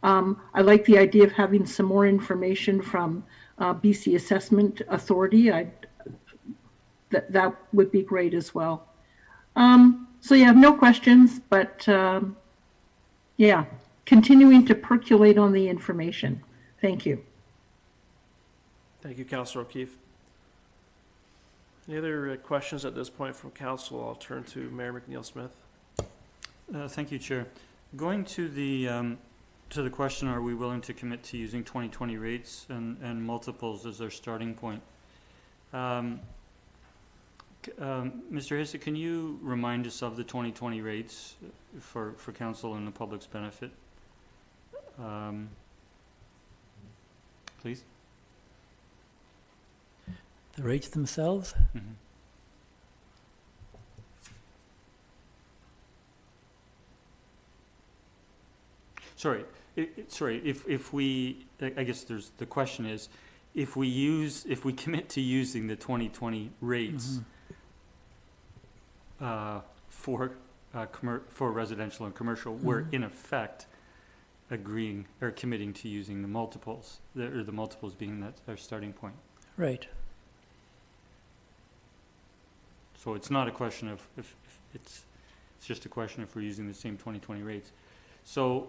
I like the idea of having some more information from BC Assessment Authority. That would be great as well. So yeah, no questions, but yeah, continuing to percolate on the information. Thank you. Thank you, Councillor O'Keefe. Any other questions at this point from council? I'll turn to Mayor McNeil-Smith. Thank you, Chair. Going to the question, are we willing to commit to using 2020 rates and multiples as our starting point? Mr. Hisik, can you remind us of the 2020 rates for council and the public's benefit? Please. The rates themselves? Mm-hmm. Sorry, if we, I guess the question is, if we commit to using the 2020 rates for residential and commercial, we're in effect agreeing or committing to using the multiples, or the multiples being that our starting point. Right. So it's not a question of if it's just a question if we're using the same 2020 rates. So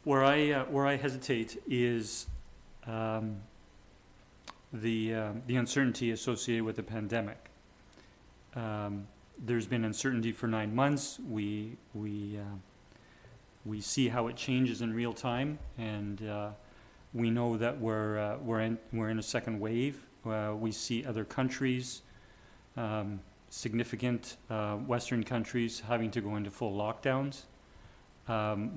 where I hesitate is the uncertainty associated with the pandemic. There's been uncertainty for 9 months. We see how it changes in real time, and we know that we're in a second wave. We see other countries, significant Western countries, having to go into full lockdowns.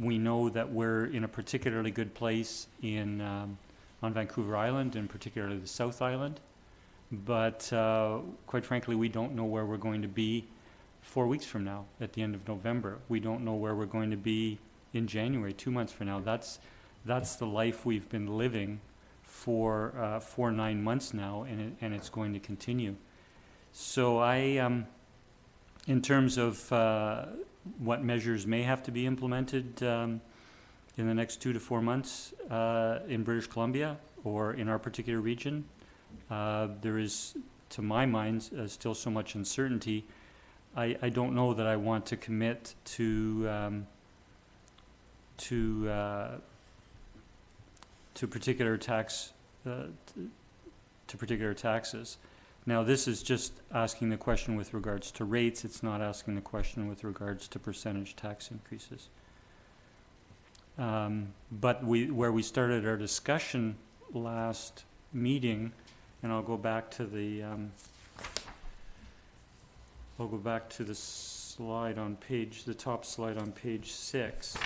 We know that we're in a particularly good place on Vancouver Island, and particularly the South Island. But quite frankly, we don't know where we're going to be 4 weeks from now, at the end of November. We don't know where we're going to be in January, 2 months from now. That's the life we've been living for 9 months now, and it's going to continue. So in terms of what measures may have to be implemented in the next 2 to 4 months in British Columbia or in our particular region, there is, to my mind, still so much uncertainty. I don't know that I want to commit to particular taxes. Now, this is just asking the question with regards to rates. It's not asking the question with regards to percentage tax increases. But where we started our discussion last meeting, and I'll go back to the slide on the top slide on page 6.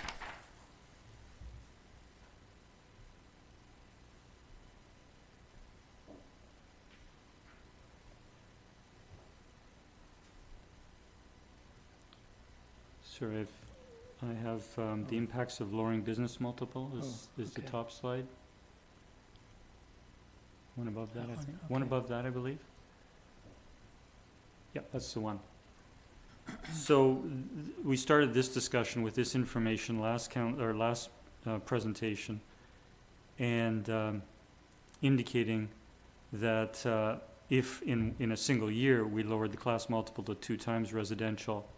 Sorry, I have the impacts of lowering business multiple is the okay. top slide. One above that, That I one, think. okay. One above that, I believe. Yep, that's the one. So we started this discussion with this information last presentation, and indicating that if in a single year we lowered the class multiple to 2 times residential,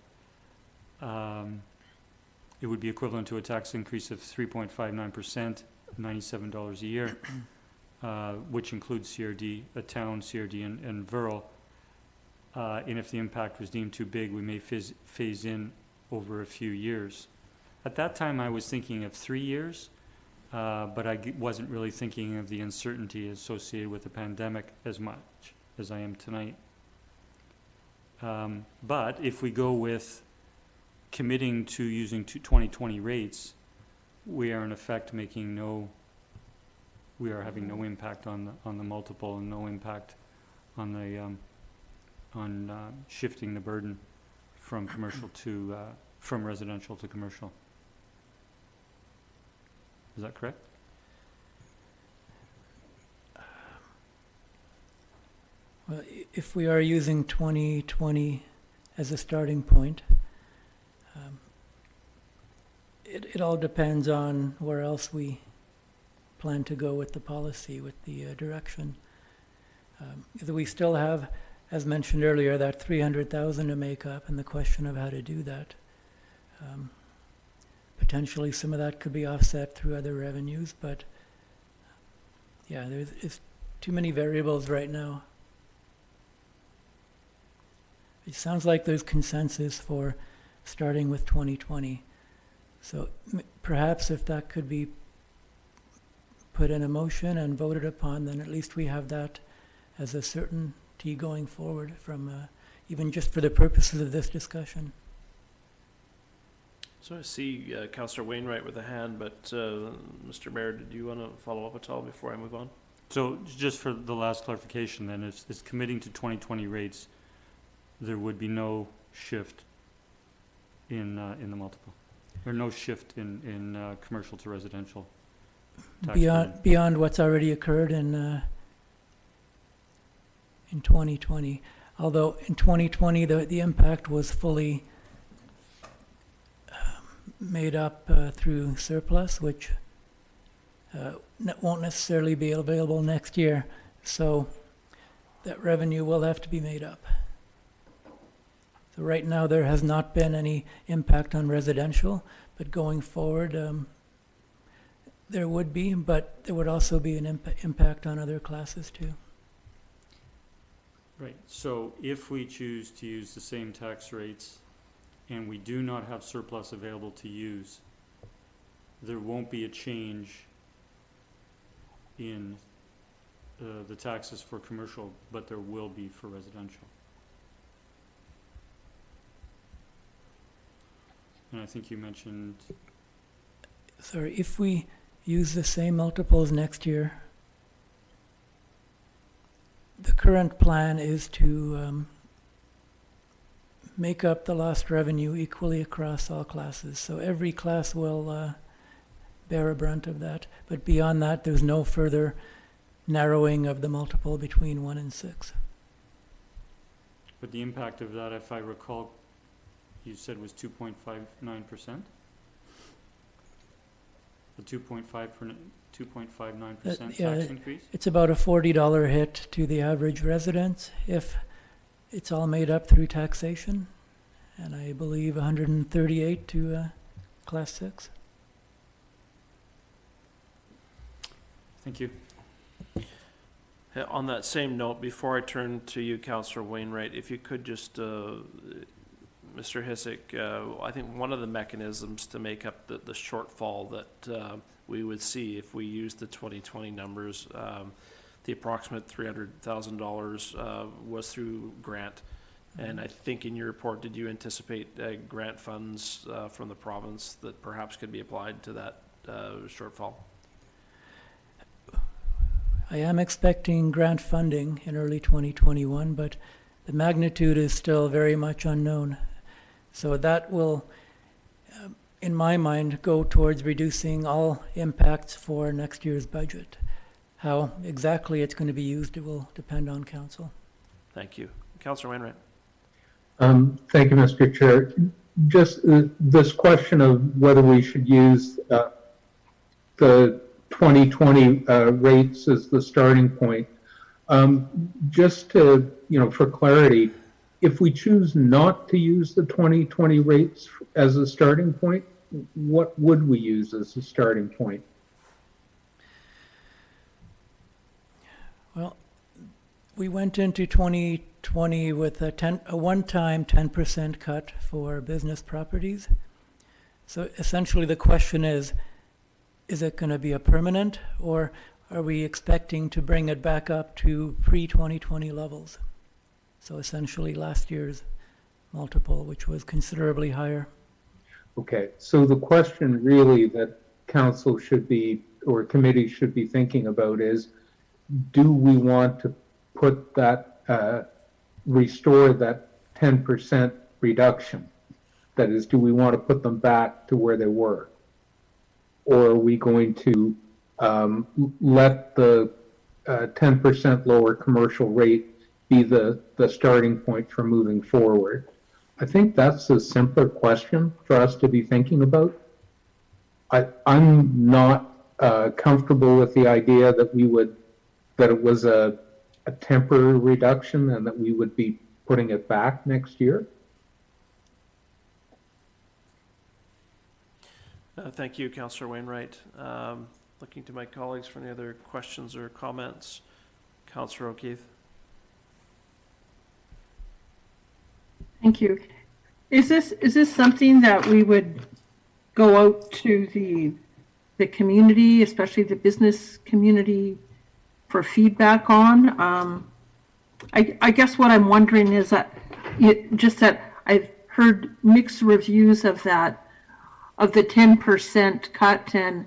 it would be equivalent to a tax increase of 3.59%, $97 a year, which includes CRD, a town, CRD, and rural. And if the impact was deemed too big, we may phase in over a few years. At that time, I was thinking of 3 years, but I wasn't really thinking of the uncertainty associated with the pandemic as much as I am tonight. But if we go with committing to using 2020 rates, we are in effect having no impact on the multiple, and no impact on the shifting the burden from commercial to from residential to commercial. Is that correct? Well, if we are using 2020 as a starting point, it all depends on where else we plan to go with the policy, with the direction. We still have, as mentioned earlier, that 300,000 to make up, and the question of how to do that. Potentially some of that could be offset through other revenues, but yeah, there's too many variables right now. It sounds like there's consensus for starting with 2020. So perhaps if that could be put in a motion and voted upon, then at least we have that as a certainty going forward from even just for the purposes of this discussion. So I see Councillor Wainwright with a hand, but Mr. Mayor, did you want to follow up at all before I move on? So just for the last clarification then, is committing to 2020 rates, there would be no shift in the multiple, or no shift in commercial to residential tax burden. Beyond what's already occurred in 2020. Although in 2020 the impact was fully made up through surplus, which won't necessarily be available next year. So that revenue will have to be made up. So right now there has not been any impact on residential, but going forward, there would be, but there would also be an impact on other classes too. Right, so if we choose to use the same tax rates and we do not have surplus available to use, there won't be a change in the taxes for commercial, but there will be for residential. And I think you mentioned, Sorry, if we use the same multiples next year, the current plan is to make up the lost revenue equally across all classes. So every class will bear a brunt of that. But beyond that, there's no further narrowing of the multiple between 1 and 6. but the impact of that, if I recall, you said was 2.59%? The 2.59% yeah, tax increase? It's about a $40 hit to the average resident if it's all made up through taxation, and I believe 138 to Class 6. Thank you. On that same note, before I turn to you, Councillor Wainwright, if you could just, Mr. Hisik, I think one of the mechanisms to make up the shortfall that we would see if we use the 2020 numbers, the approximate $300,000 was through grant. And I think in your report, did you anticipate grant funds from the province that perhaps could be applied to that shortfall? I am expecting grant funding in early 2021, but the magnitude is still very much unknown. So that will, in my mind, go towards reducing all impacts for next year's budget. How exactly it's going to be used, it will depend on council. Thank you. Councillor Wainwright. Thank you, Mr. Chair. Just this question of whether we should use the 2020 rates as the starting point. Just to, for clarity, if we choose not to use the 2020 rates as a starting point, what would we use as a starting point? Well, we went into 2020 with a one-time 10% cut for business properties. So essentially the question is it going to be a permanent, or are we expecting to bring it back up to pre-2020 levels? So essentially last year's multiple, which was considerably higher. Okay, so the question really that council should be, or committee should be thinking about is, do we want to put that, restore that 10% reduction? That is, do we want to put them back to where they were? Or are we going to let the 10% lower commercial rate be the starting point for moving forward? I think that's a simpler question for us to be thinking about. I'm not comfortable with the idea that it was a temporary reduction and that we would be putting it back next year. Thank you, Councillor Wainwright. Looking to my colleagues for any other questions or comments. Councillor O'Keefe. Thank you. Is this something that we would go out to the community, especially the business community, for feedback on? I guess what I'm wondering is that I've heard mixed reviews of that, of the 10% cut, and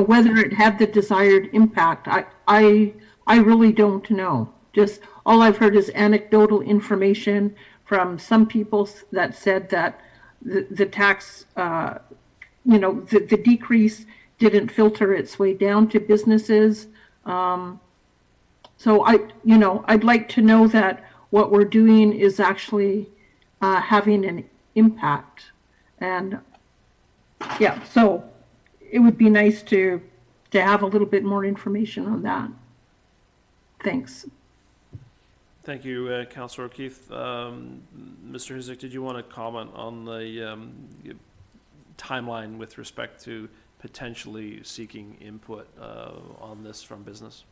whether it had the desired impact. I really don't know. Just all I've heard is anecdotal information from some people that said that the tax, the decrease didn't filter its way down to businesses. So I'd like to know that what we're doing is actually having an impact. And yeah, so it would be nice to have a little bit more information on that. Thanks. Thank you, Councillor O'Keefe. Mr. Hisik, did you want to comment on the timeline with respect to potentially seeking input on this from business.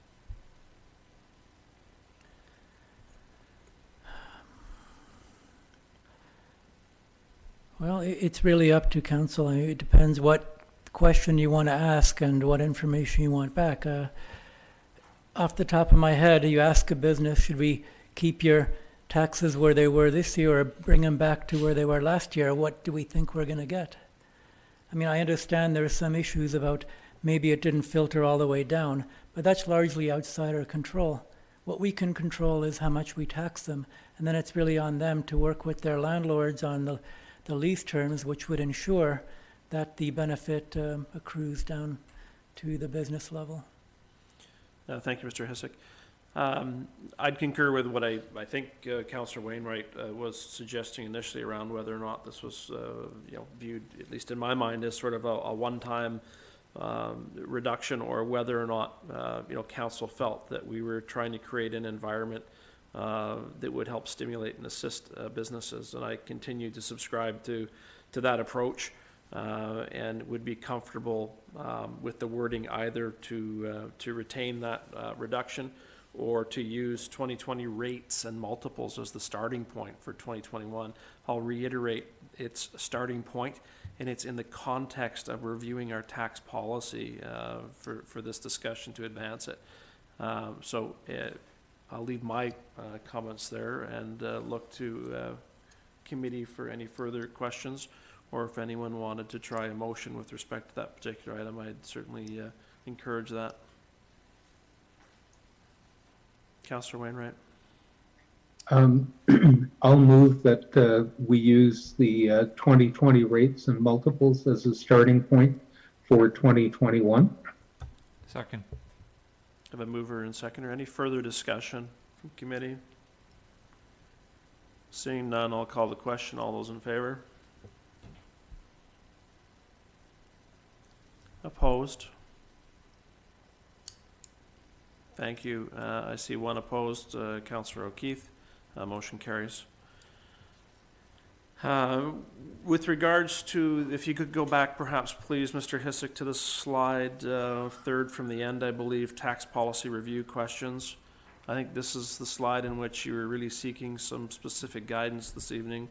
Well, it's really up to council. It depends what question you want to ask and what information you want back. Off the top of my head, you ask a business, should we keep your taxes where they were this year or bring them back to where they were last year? What do we think we're going to get? I mean, I understand there are some issues about maybe it didn't filter all the way down, but that's largely outside our control. What we can control is how much we tax them, and then it's really on them to work with their landlords on the lease terms, which would ensure that the benefit accrues down to the business level. Thank you, Mr. Hisik. I'd concur with what I think Councillor Wainwright was suggesting initially around whether or not this was viewed, at least in my mind, as sort of a one-time reduction, or whether or not council felt that we were trying to create an environment that would help stimulate and assist businesses. And I continue to subscribe to that approach, and would be comfortable with the wording either to retain that reduction, or to use 2020 rates and multiples as the starting point for 2021. I'll reiterate, it's a starting point, and it's in the context of reviewing our tax policy for this discussion to advance it. So I'll leave my comments there and look to committee for any further questions, or if anyone wanted to try a motion with respect to that particular item, I'd certainly encourage that. Councillor Wainwright. I'll move that we use the 2020 rates and multiples as a starting point for 2021. Second. Have a mover and seconder. Any further discussion from committee? Seeing none, I'll call the question. All those in favor? Opposed? Thank you. I see one opposed, Councillor O'Keefe. Motion carries. With regards to, if you could go back perhaps please, Mr. Hisik, to the slide third from the end, I believe, tax policy review questions. I think this is the slide in which you were really seeking some specific guidance this evening.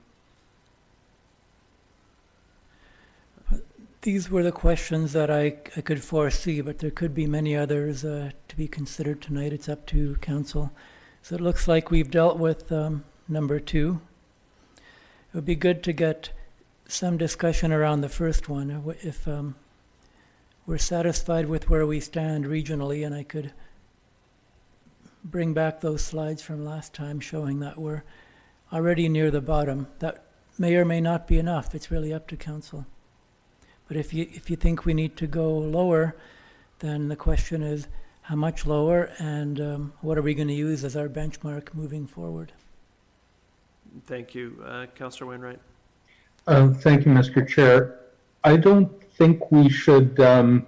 These were the questions that I could foresee, but there could be many others to be considered tonight. It's up to council. So it looks like we've dealt with number 2. It would be good to get some discussion around the first one. If we're satisfied with where we stand regionally, and I could bring back those slides from last time showing that we're already near the bottom. That may or may not be enough. It's really up to council. But if you think we need to go lower, then the question is how much lower, and what are we going to use as our benchmark moving forward? Thank you. Councillor Wainwright. Thank you, Mr. Chair. I don't think we should, I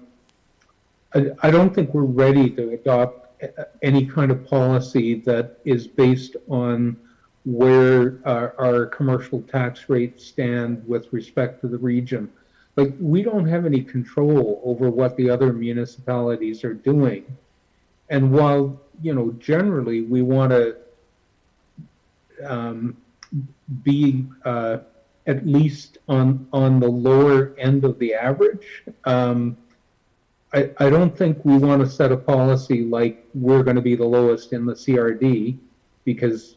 don't think we're ready to adopt any kind of policy that is based on where our commercial tax rates stand with respect to the region. Like, we don't have any control over what the other municipalities are doing. And while, generally we want to be at least on the lower end of the average, I don't think we want to set a policy like we're going to be the lowest in the CRD, because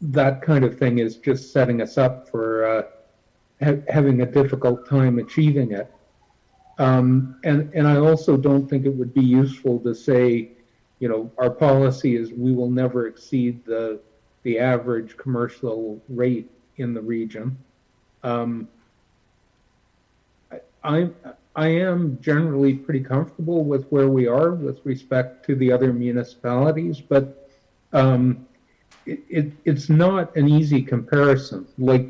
that kind of thing is just setting us up for having a difficult time achieving it. And I also don't think it would be useful to say, our policy is we will never exceed the average commercial rate in the region. I am generally pretty comfortable with where we are with respect to the other municipalities, but it's not an easy comparison. Like,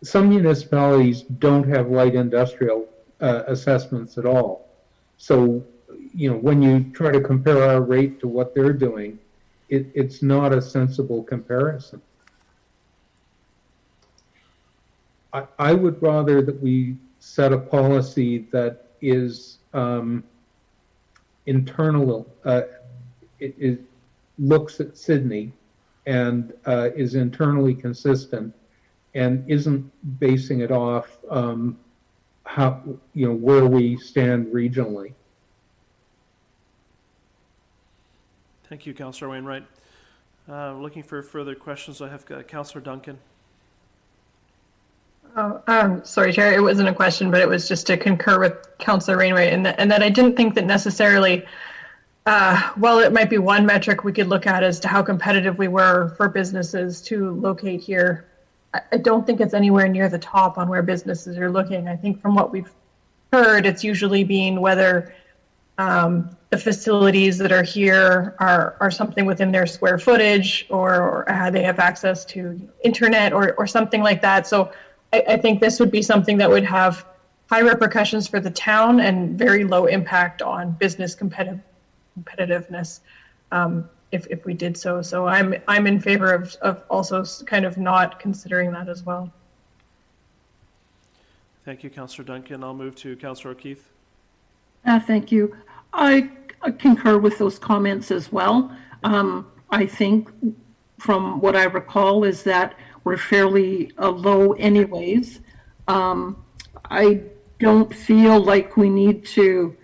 some municipalities don't have light industrial assessments at all. So, when you try to compare our rate to what they're doing, it's not a sensible comparison. I would rather that we set a policy that is internal, it looks at Sydney and is internally consistent and isn't basing it off how, where we stand regionally. Thank you, Councillor Wainwright. Looking for further questions, I have Councillor Duncan. Sorry, Chair, it wasn't a question, but it was just to concur with Councillor Wainwright and that I didn't think that necessarily, while it might be one metric we could look at as to how competitive we were for businesses to locate here, I don't think it's anywhere near the top on where businesses are looking. I think from what we've heard, it's usually being whether the facilities that are here are something within their square footage or they have access to internet or something like that. So I think this would be something that would have high repercussions for the town and very low impact on business competitiveness if we did so. So I'm in favor of also kind of not considering that as well. Thank you, Councillor Duncan. I'll move to Councillor O'Keefe. Thank you. I concur with those comments as well. I think from what I recall is that we're fairly low anyways. I don't feel like we need to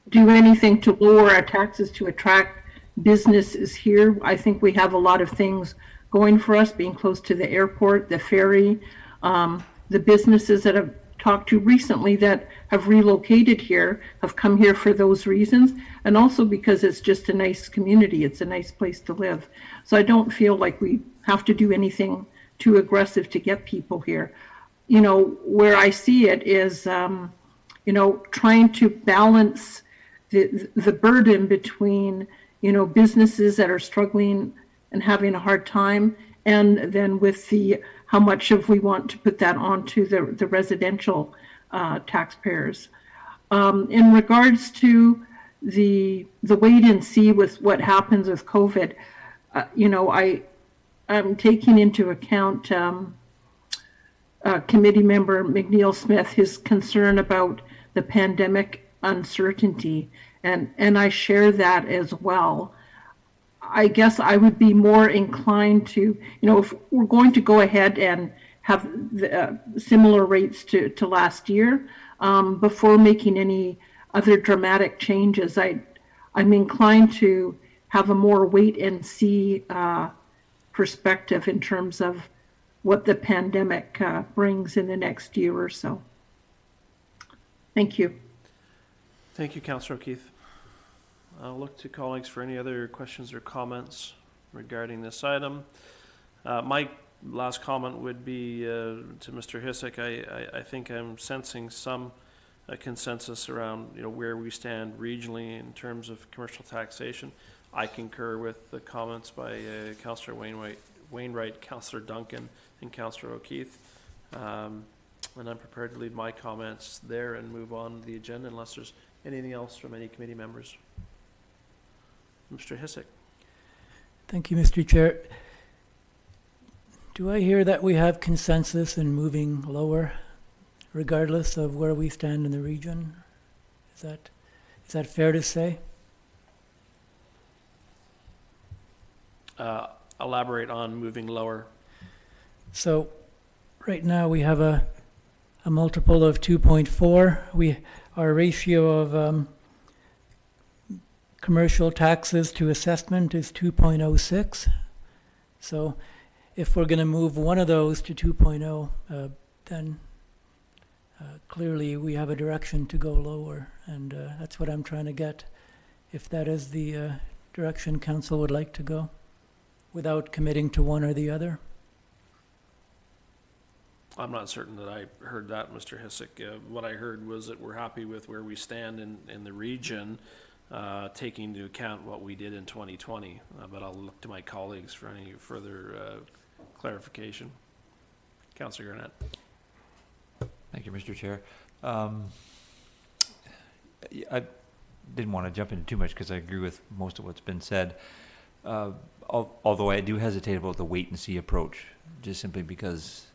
do anything to lower our taxes to attract businesses here. I think we have a lot of things going for us, being close to the airport, the ferry, the businesses that I've talked to recently that have relocated here have come here for those reasons, and also because it's just a nice community. It's a nice place to live. So I don't feel like we have to do anything too aggressive to get people here. Where I see it is, trying to balance the burden between, businesses that are struggling and having a hard time, and then with the how much of we want to put that onto the residential taxpayers. In regards to the wait and see with what happens with COVID, I'm taking into account committee member McNeil Smith, his concern about the pandemic uncertainty, and I share that as well. I guess I would be more inclined to, if we're going to go ahead and have the, similar rates to last year, before making any other dramatic changes, I'm inclined to have a more wait and see perspective in terms of what the pandemic brings in the next year or so. Thank you. Thank you, Councillor O'Keefe. I'll look to colleagues for any other questions or comments regarding this item. My last comment would be to Mr. Hisik. I think I'm sensing some consensus around where we stand regionally in terms of commercial taxation. I concur with the comments by Councillor Wainwright, Councillor Duncan, and Councillor O'Keefe. And I'm prepared to leave my comments there and move on the agenda unless there's anything else from any committee members. Mr. Hisik. Thank you, Mr. Chair. Do I hear that we have consensus in moving lower, regardless of where we stand in the region? Is that fair to say? Elaborate on moving lower. So right now we have a multiple of 2.4. Our ratio of commercial taxes to assessment is 2.06. So if we're going to move one of those to 2.0, then clearly we have a direction to go lower, and that's what I'm trying to get, if that is the direction council would like to go, without committing to one or the other. I'm not certain that I heard that, Mr. Hisik. What I heard was that we're happy with where we stand in the region, taking into account what we did in 2020. But I'll look to my colleagues for any further clarification. Councillor Garnett. Thank you, Mr. Chair. I didn't want to jump into too much because I agree with most of what's been said. Although I do hesitate about the wait and see approach, just simply because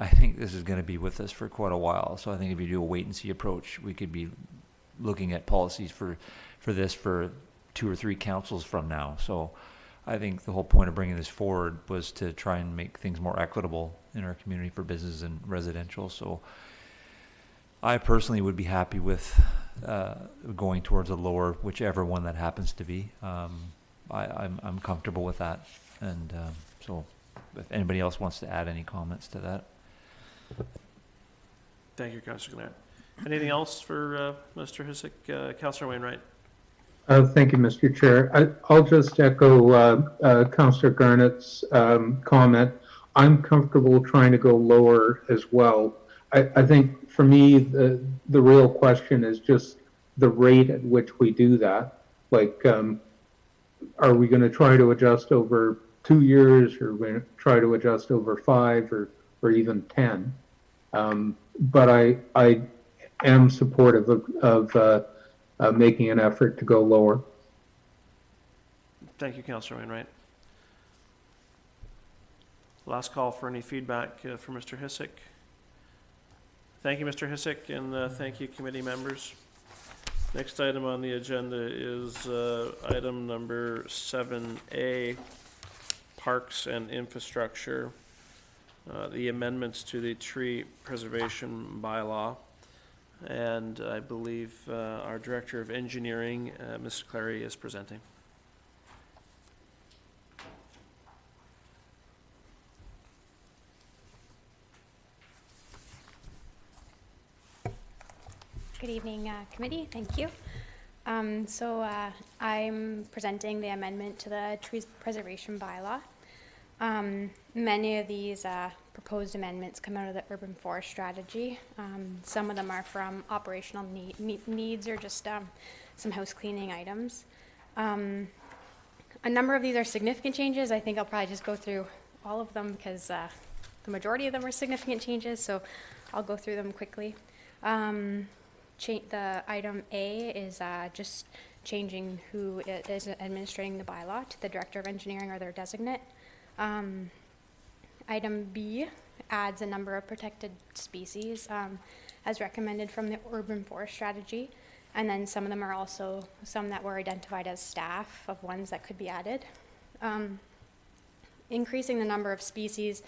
I think this is going to be with us for quite a while. So I think if you do a wait and see approach, we could be looking at policies for this for 2 or 3 councils from now. So I think the whole point of bringing this forward was to try and make things more equitable in our community for business and residential. So I personally would be happy with going towards a lower, whichever one that happens to be. I'm comfortable with that. And so if anybody else wants to add any comments to that. Thank you, Councillor Garnett. Anything else for Mr. Hisik? Councillor Wainwright. Thank you, Mr. Chair. I'll just echo Councillor Garnett's comment. I'm comfortable trying to go lower as well. I think for me, the real question is just the rate at which we do that. Like, are we going to try to adjust over 2 years, or we try to adjust over 5 or even 10? But I am supportive of making an effort to go lower. Thank you, Councillor Wainwright. Last call for any feedback for Mr. Hisik. Thank you, Mr. Hisik, and thank you, committee members. Next item on the agenda is item number 7A, Parks and Infrastructure, the amendments to the tree preservation bylaw. And I believe our Director of Engineering, Ms. Clary, is presenting. Good evening, committee. Thank you. I'm presenting the amendment to the trees preservation bylaw. Many of these proposed amendments come out of the urban forest strategy. Some of them are from operational needs or just some house cleaning items. A number of these are significant changes. I think I'll probably just go through all of them because the majority of them are significant changes, so I'll go through them quickly. The item A is just changing who is administrating the bylaw to the Director of Engineering or their designate. Item B adds a number of protected species as recommended from the urban forest strategy, and then some of them are also some that were identified as staff of ones that could be added. Increasing the number of species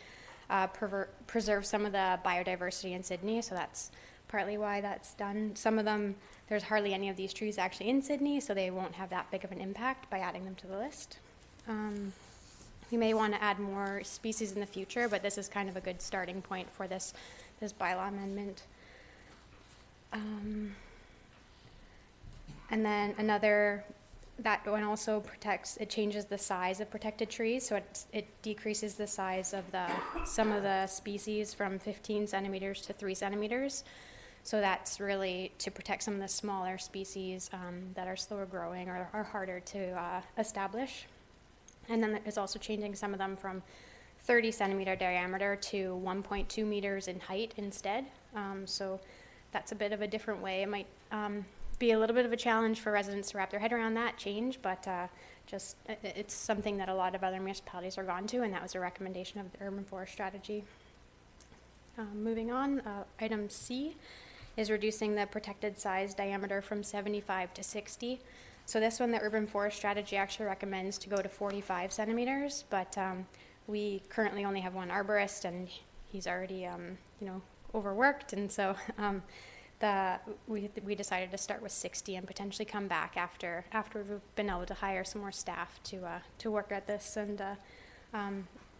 preserves some of the biodiversity in Sydney, so that's partly why that's done. Some of them, there's hardly any of these trees actually in Sydney, so they won't have that big of an impact by adding them to the list. We may want to add more species in the future, but this is kind of a good starting point for this bylaw amendment. And then that one also it changes the size of protected trees, so it decreases the size of some of the species from 15 centimeters to 3 centimeters. So that's really to protect some of the smaller species that are slower growing or are harder to establish. And then it's also changing some of them from 30 centimeter diameter to 1.2 meters in height instead. So that's a bit of a different way. It might be a little bit of a challenge for residents to wrap their head around that change, but it's something that a lot of other municipalities are gone to, and that was a recommendation of the urban forest strategy. Moving on, item C is reducing the protected size diameter from 75 to 60. So this one, the urban forest strategy actually recommends to go to 45 centimeters, but we currently only have one arborist, and he's already, overworked, and so we decided to start with 60 and potentially come back after we've been able to hire some more staff to work at this, and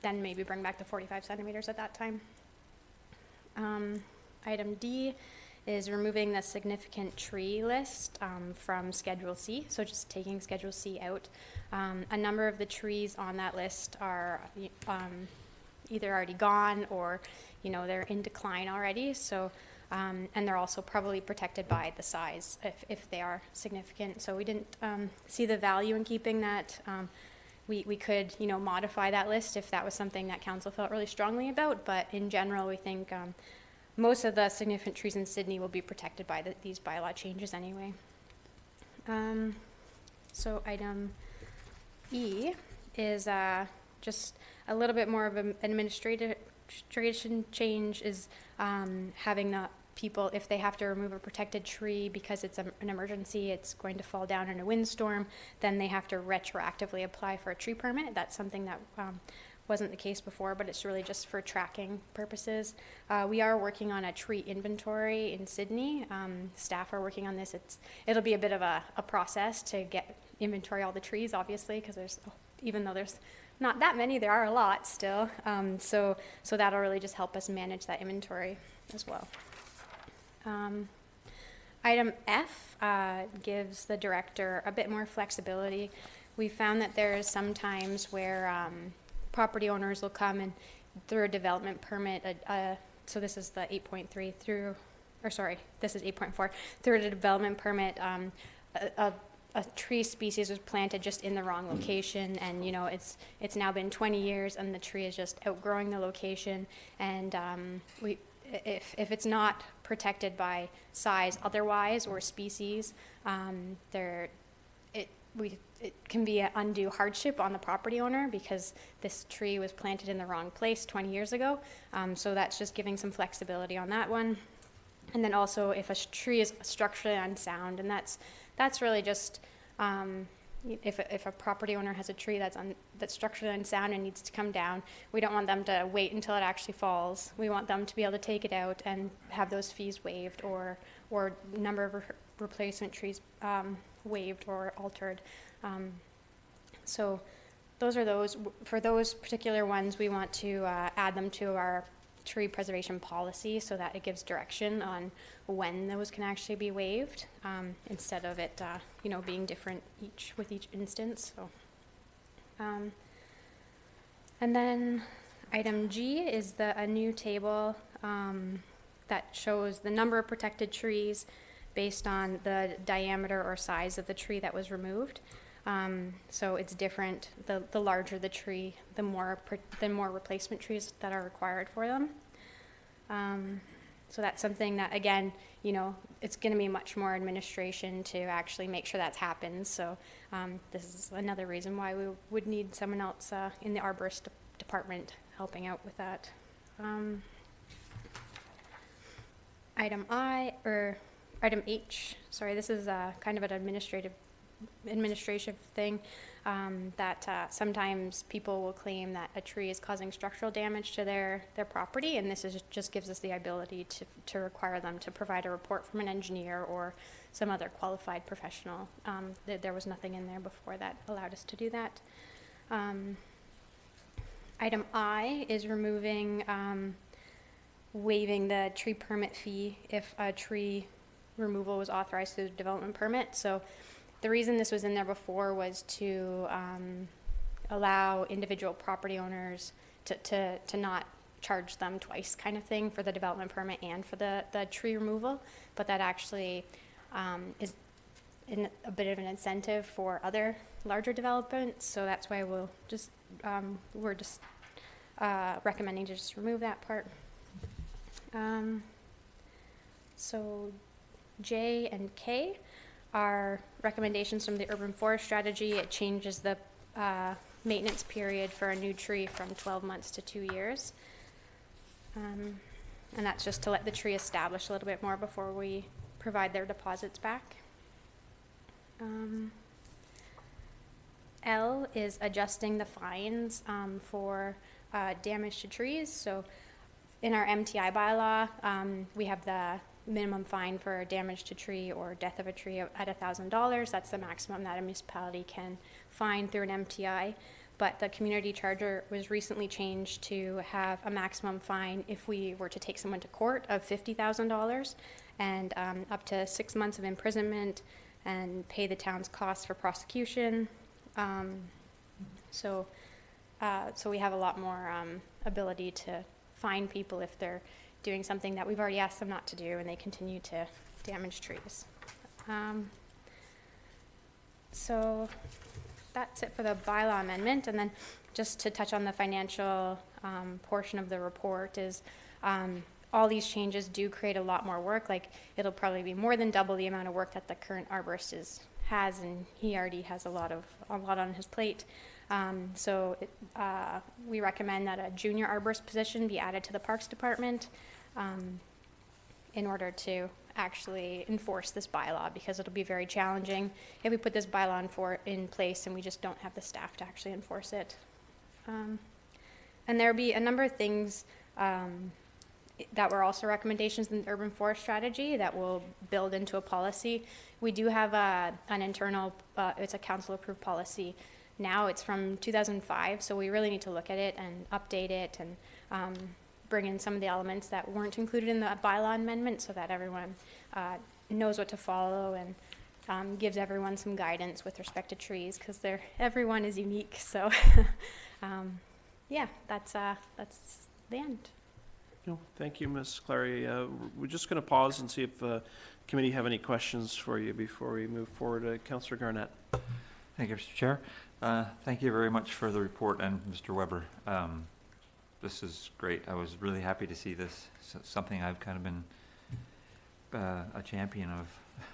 then maybe bring back the 45 centimeters at that time. Item D is removing the significant tree list from Schedule C, so just taking Schedule C out. A number of the trees on that list are either already gone or, they're in decline already. So, and they're also probably protected by the size if they are significant. So we didn't see the value in keeping that. We could, modify that list if that was something that council felt really strongly about. But in general, we think most of the significant trees in Sydney will be protected by these bylaw changes anyway. So item E is just a little bit more of an administration change is having the people, if they have to remove a protected tree because it's an emergency, it's going to fall down in a windstorm, then they have to retroactively apply for a tree permit. That's something that wasn't the case before, but it's really just for tracking purposes. We are working on a tree inventory in Sydney. Staff are working on this. It'll be a bit of a process to inventory all the trees, obviously, because even though there's not that many, there are a lot still. So that'll really just help us manage that inventory as well. Item F gives the director a bit more flexibility. We found that there is some times where property owners will come and through a development permit, so this is the 8.3 this is 8.4, through a development permit, a tree species was planted just in the wrong location, and it's now been 20 years and the tree is just outgrowing the location, and if it's not protected by size otherwise or species, it can be an undue hardship on the property owner because this tree was planted in the wrong place 20 years ago. So that's just giving some flexibility on that one. And then also if a tree is structurally unsound, and that's really just if a property owner has a tree that's structurally unsound and needs to come down, we don't want them to wait until it actually falls. We want them to be able to take it out and have those fees waived, or number of replacement trees waived or altered. So for those particular ones, we want to add them to our tree preservation policy so that it gives direction on when those can actually be waived, instead of it being different with each instance. So, and then item G is a new table that shows the number of protected trees based on the diameter or size of the tree that was removed. So it's different. The larger the tree, the more replacement trees that are required for them. So that's something that, again, it's going to be much more administration to actually make sure that happens. So this is another reason why we would need someone else in the arborist department helping out with that. Item H, sorry, this is kind of an administrative thing, that sometimes people will claim that a tree is causing structural damage to their property, and this just gives us the ability to require them to provide a report from an engineer or some other qualified professional. There was nothing in there before that allowed us to do that. Item I is waiving the tree permit fee if a tree removal was authorized through the development permit. So the reason this was in there before was to allow individual property owners to not charge them twice, kind of thing, for the development permit and for the tree removal, but that actually is a bit of an incentive for other larger developments. So that's why we're just recommending to just remove that part. So J and K are recommendations from the urban forest strategy. It changes the maintenance period for a new tree from 12 months to 2 years. And that's just to let the tree establish a little bit more before we provide their deposits back. L is adjusting the fines for damage to trees. So in our MTI bylaw, we have the minimum fine for damage to tree or death of a tree at $1,000. That's the maximum that a municipality can fine through an MTI. But the community charter was recently changed to have a maximum fine if we were to take someone to court of $50,000 and up to 6 months of imprisonment and pay the town's costs for prosecution. So we have a lot more ability to fine people if they're doing something that we've already asked them not to do and they continue to damage trees. So that's it for the bylaw amendment. And then just to touch on the financial portion of the report is all these changes do create a lot more work. Like, it'll probably be more than double the amount of work that the current arborist is has, and he already has a lot on his plate. We recommend that a junior arborist position be added to the Parks Department in order to actually enforce this bylaw, because it'll be very challenging if we put this bylaw in place and we just don't have the staff to actually enforce it. And there'll be a number of things that were also recommendations in the urban forest strategy that will build into a policy. We do have an internal, it's a council approved policy. Now it's from 2005, so we really need to look at it and update it and bring in some of the elements that weren't included in the bylaw amendment, so that everyone knows what to follow and gives everyone some guidance with respect to trees, because everyone is unique. So yeah, that's the end. No, thank you, Ms. Clary. We're just going to pause and see if committee have any questions for you before we move forward. Councillor Garnett. Thank you, Mr. Chair. Thank you very much for the report, and Mr. Weber. This is great. I was really happy to see this. Something I've kind of been a champion of,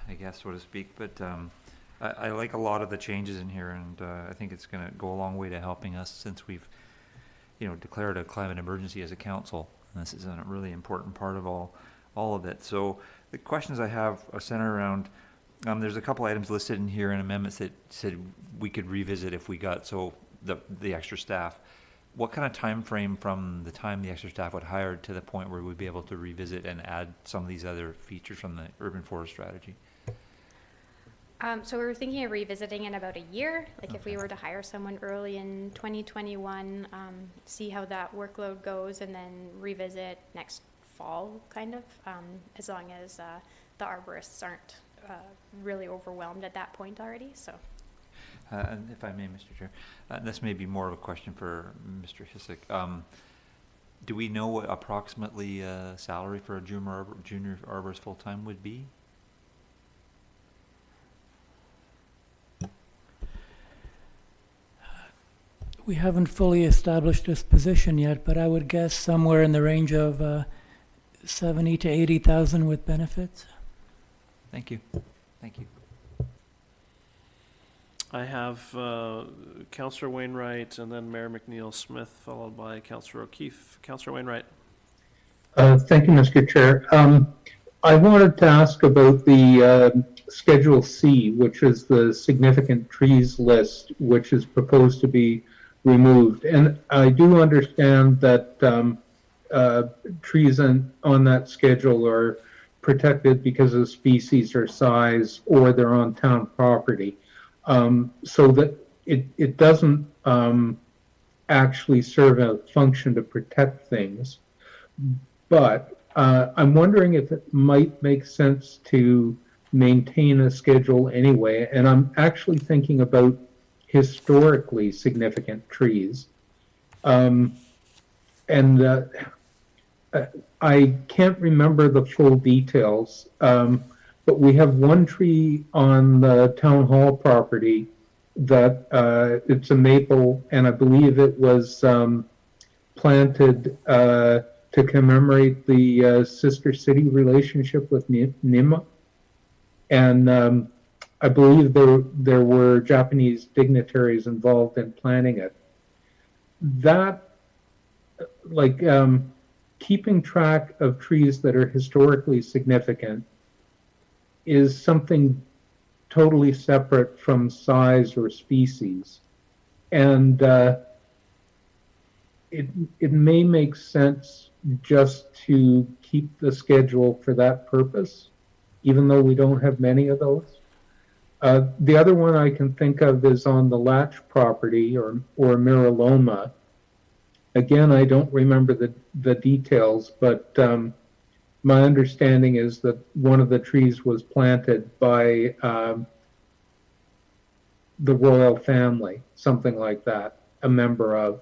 I guess, so to speak. But I like a lot of the changes in here, and I think it's going to go a long way to helping us, since we've, declared a climate emergency as a council. And this is a really important part of all of it. So the questions I have are centered around, there's a couple items listed in here and amendments that said we could revisit if we got the extra staff. What kind of time frame from the time the extra staff would hire to the point where we'd be able to revisit and add some of these other features from the urban forest strategy? So we were thinking of revisiting in about a year, like if we were to hire someone early in 2021, see how that workload goes, and then revisit next fall, kind of, as long as the arborists aren't really overwhelmed at that point already. So. And if I may, Mr. Chair, this may be more of a question for Mr. Hisik. Do we know what approximately salary for a junior arborist full-time would be? We haven't fully established this position yet, but I would guess somewhere in the range of 70 to 80,000 with benefits. Thank you. Thank you. I have Councillor Wainwright and then Mayor McNeil Smith, followed by Councillor O'Keefe. Councillor Wainwright. Thank you, Mr. Chair. I wanted to ask about the Schedule C, which is the significant trees list, which is proposed to be removed. And I do understand that trees on that schedule are protected because of species or size, or they're on town property. So that it doesn't actually serve a function to protect things. But I'm wondering if it might make sense to maintain a schedule anyway. And I'm actually thinking about historically significant trees. I can't remember the full details, but we have one tree on the town hall property that it's a maple, and I believe it was planted to commemorate the sister city relationship with Nima. And I believe there were Japanese dignitaries involved in planting it. That, keeping track of trees that are historically significant is something totally separate from size or species. And it may make sense just to keep the schedule for that purpose, even though we don't have many of those. The other one I can think of is on the Latch property or Miraloma. Again, I don't remember the details, but my understanding is that one of the trees was planted by the royal family, something like that, a member of.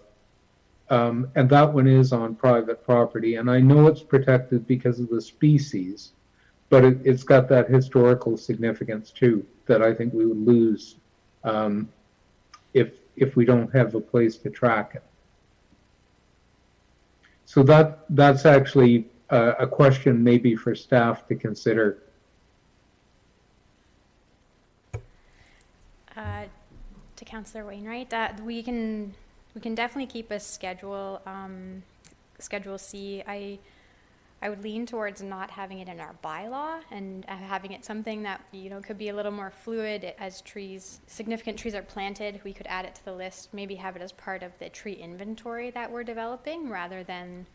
And that one is on private property. And I know it's protected because of the species, but it's got that historical significance too, that I think we would lose if we don't have a place to track it. So that's actually a question maybe for staff to consider. to Councillor Wainwright. We can definitely keep a schedule, Schedule C. I would lean towards not having it in our bylaw and having it something that, you know, could be a little more fluid as significant trees are planted. We could add it to the list, maybe have it as part of the tree inventory that we're developing rather than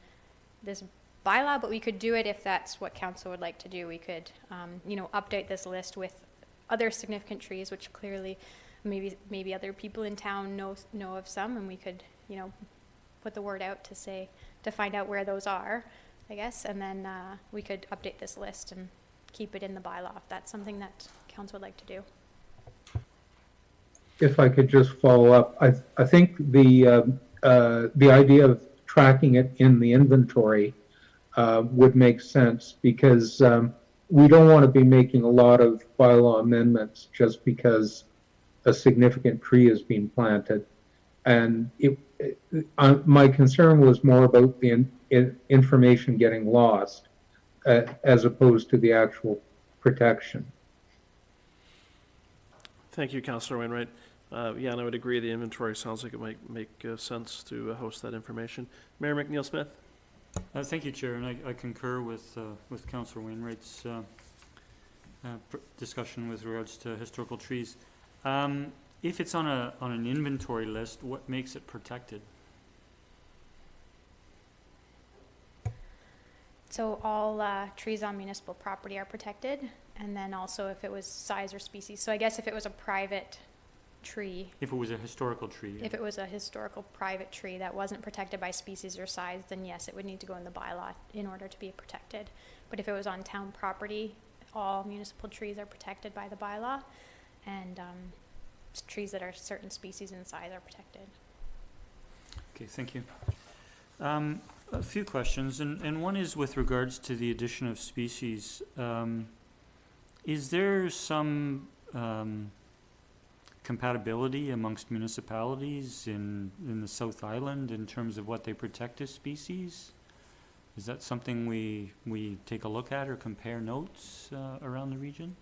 this bylaw, but we could do it if that's what council would like to do. We could, you know, update this list with other significant trees, which clearly maybe other people in town know of some, and we could, you know, put the word out to find out where those are, I guess, and then we could update this list and keep it in the bylaw if that's something that council would like to do. If I could just follow up, I think the idea of tracking it in the inventory would make sense, because we don't want to be making a lot of bylaw amendments just because a significant tree is being planted. And my concern was more about the information getting lost as opposed to the actual protection. Thank you, Councillor Wainwright. Yeah, and I would agree, the inventory sounds like it might make sense to host that information. Mayor McNeil-Smith? Thank you, Chair, and I concur with Councillor Wainwright's discussion with regards to historical trees. If it's on an inventory list, what makes it protected? So all trees on municipal property are protected, and then also if it was size or species. So I guess if it was a private tree. If it was a historical tree. If it was a historical private tree that wasn't protected by species or size, then yes, it would need to go in the bylaw in order to be protected. But if it was on town property, all municipal trees are protected by the bylaw, and trees that are certain species and size are protected. Okay, thank you. A few questions, and one is with regards to the addition of species. Is there some compatibility amongst municipalities in the South Island in terms of what they protect as species? Is that something we take a look at or compare notes around the region?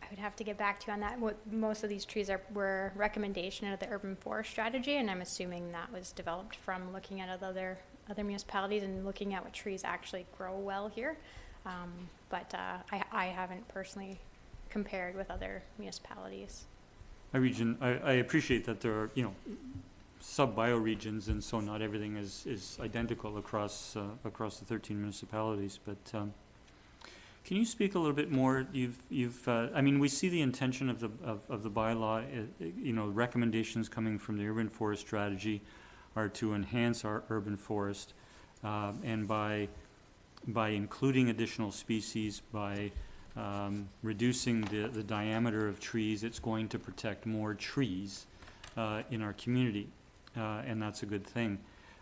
I would have to get back to you on that. Most of these trees were recommendation of the urban forest strategy, and I'm assuming that was developed from looking at other municipalities and looking at what trees actually grow well here. But I haven't personally compared with other municipalities. I appreciate that there are, you know, sub-bioregions, and so not everything is identical across the 13 municipalities, but can you speak a little bit more? I mean, we see the intention of the bylaw. You know, recommendations coming from the urban forest strategy are to enhance our urban forest, and by including additional species, by reducing the diameter of trees, it's going to protect more trees in our community, and that's a good thing.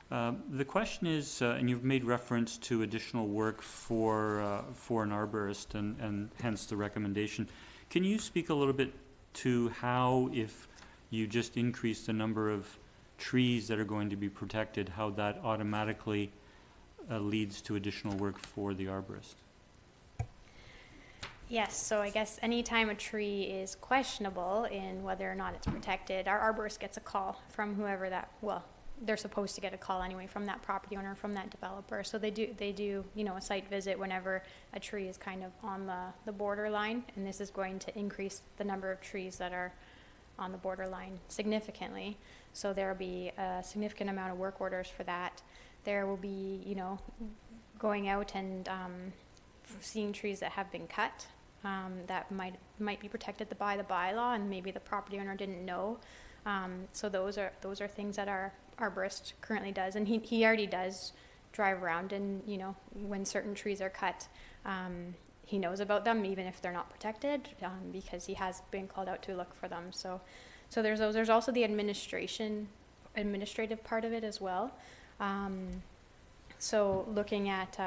The question is, and you've made reference to additional work for an arborist, and hence the recommendation. Can you speak a little bit to how, if you just increase the number of trees that are going to be protected, how that automatically leads to additional work for the arborist? Yes, so I guess anytime a tree is questionable in whether or not it's protected, our arborist gets a call from whoever they're supposed to get a call anyway from that property owner, from that developer. So they do, you know, a site visit whenever a tree is kind of on the borderline, and this is going to increase the number of trees that are on the borderline significantly. So there will be a significant amount of work orders for that. There will be, you know, going out and seeing trees that have been cut that might be protected by the bylaw, and maybe the property owner didn't know. So those are things that our arborist currently does, and he already does drive around, and you know, when certain trees are cut, he knows about them even if they're not protected, because he has been called out to look for them. So there's those. There's also the administrative part of it as well. So looking at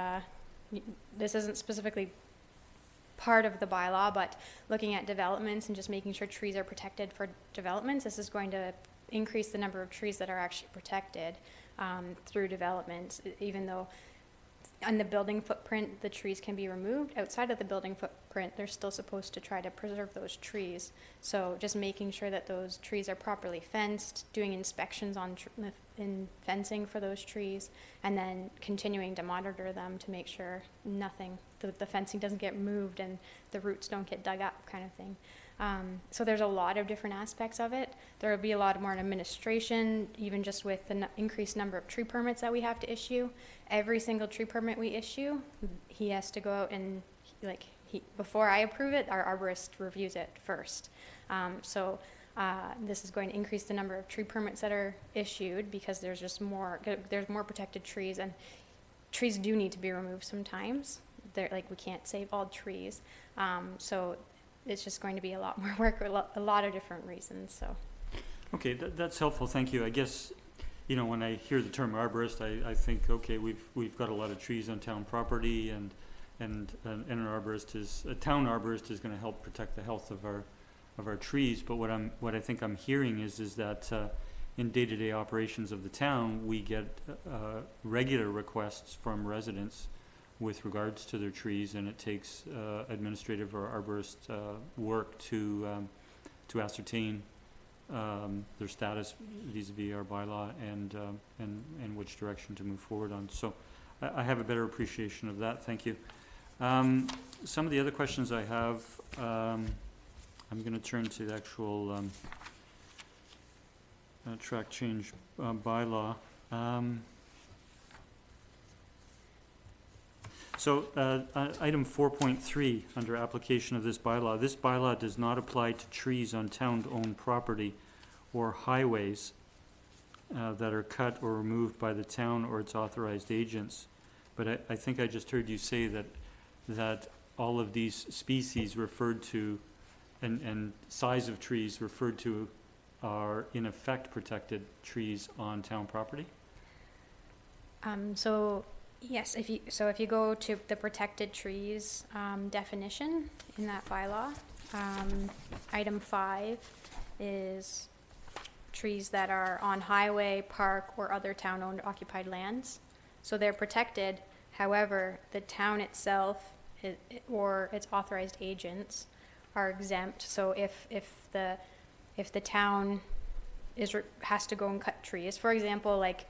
this isn't specifically part of the bylaw, but looking at developments and just making sure trees are protected for developments, this is going to increase the number of trees that are actually protected through development, even though on the building footprint, the trees can be removed. Outside of the building footprint, they're still supposed to try to preserve those trees. So just making sure that those trees are properly fenced, doing inspections on in fencing for those trees, and then continuing to monitor them to make sure nothing, the fencing doesn't get moved and the roots don't get dug up, kind of thing. So there's a lot of different aspects of it. There will be a lot more administration, even just with the increased number of tree permits that we have to issue. Every single tree permit we issue, he has to go out and, before I approve it, our arborist reviews it first. This is going to increase the number of tree permits that are issued because there's just there's more protected trees, and trees do need to be removed sometimes. We can't save all trees. So it's just going to be a lot more work, a lot of different reasons. So. Okay, that's helpful. Thank you. I guess, when I hear the term arborist, I think, okay, we've got a lot of trees on town property, and an arborist a town arborist is going to help protect the health of our trees. But what I think I'm hearing is that in day-to-day operations of the town, we get regular requests from residents with regards to their trees, and it takes administrative or arborist work to ascertain their status vis-a-vis our bylaw and which direction to move forward on. So I have a better appreciation of that. Thank you. Some of the other questions I have, I'm going to turn to the actual track change bylaw. So item 4.3 under application of this bylaw does not apply to trees on town-owned property or highways that are cut or removed by the town or its authorized agents. But I think I just heard you say that all of these species referred to and size of trees referred to are in effect protected trees on town property? Yes, if you go to the protected trees definition in that bylaw, item 5 is trees that are on highway, park, or other town-owned occupied lands. So they're protected. However, the town itself or its authorized agents are exempt. So if the town has to go and cut trees, for example, like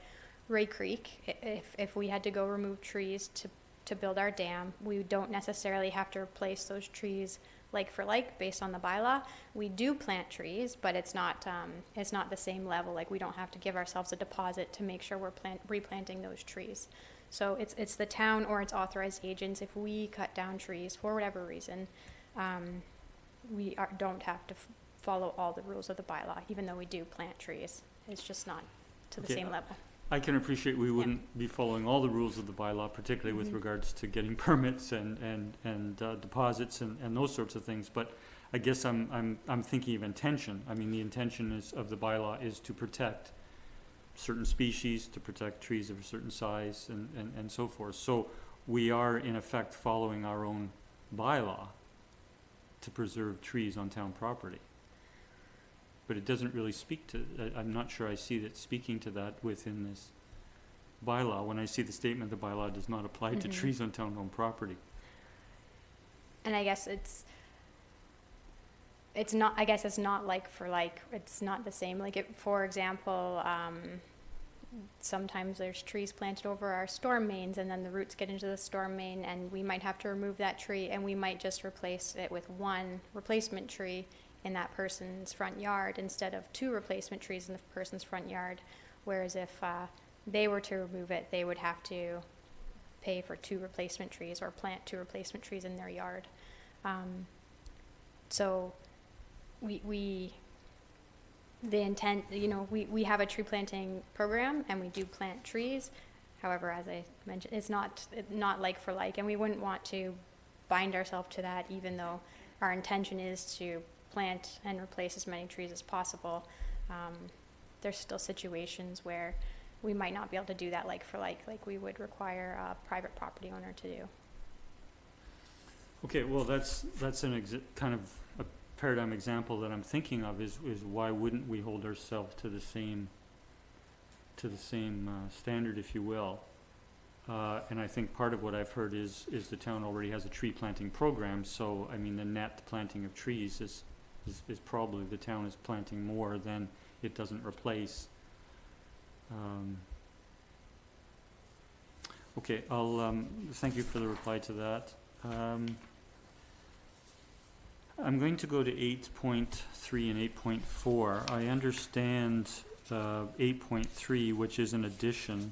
Ray Creek, if we had to go remove trees to build our dam, we don't necessarily have to replace those trees like for like based on the bylaw. We do plant trees, but it's not the same level. Like, we don't have to give ourselves a deposit to make sure we're replanting those trees. So it's the town or its authorized agents. If we cut down trees for whatever reason, we don't have to follow all the rules of the bylaw, even though we do plant trees. It's just not to the same level. I can appreciate we wouldn't be following all the rules of the bylaw, particularly with regards to getting permits and deposits and those sorts of things. But I guess I'm thinking of intention. I mean, the intention of the bylaw is to protect certain species, to protect trees of a certain size, and so forth. So we are in effect following our own bylaw to preserve trees on town property. But it doesn't really speak to, I'm not sure I see that speaking to that within this bylaw. When I see the statement, the bylaw does not apply to trees on town-owned property. And I guess it's not like for like, it's not the same. Like, for example, sometimes there's trees planted over our storm mains, and then the roots get into the storm main, and we might have to remove that tree, and we might just replace it with one replacement tree in that person's front yard instead of 2 replacement trees in the person's front yard. Whereas if they were to remove it, they would have to pay for 2 replacement trees or plant 2 replacement trees in their yard. So we the intent, we have a tree planting program and we do plant trees. However, as I mentioned, it's not like for like, and we wouldn't want to bind ourselves to that, even though our intention is to plant and replace as many trees as possible. There's still situations where we might not be able to do that like for like we would require a private property owner to do. Okay, well, that's kind of a paradigm example that I'm thinking of is why wouldn't we hold ourselves to the same standard, if you will, And I think part of what I've heard is the town already has a tree planting program, so, I mean, the net planting of trees is probably, the town is planting more than it doesn't replace. Okay, I'll, thank you for the reply to that. I'm going to go to 8.3 and 8.4. I understand 8.3, which is an addition.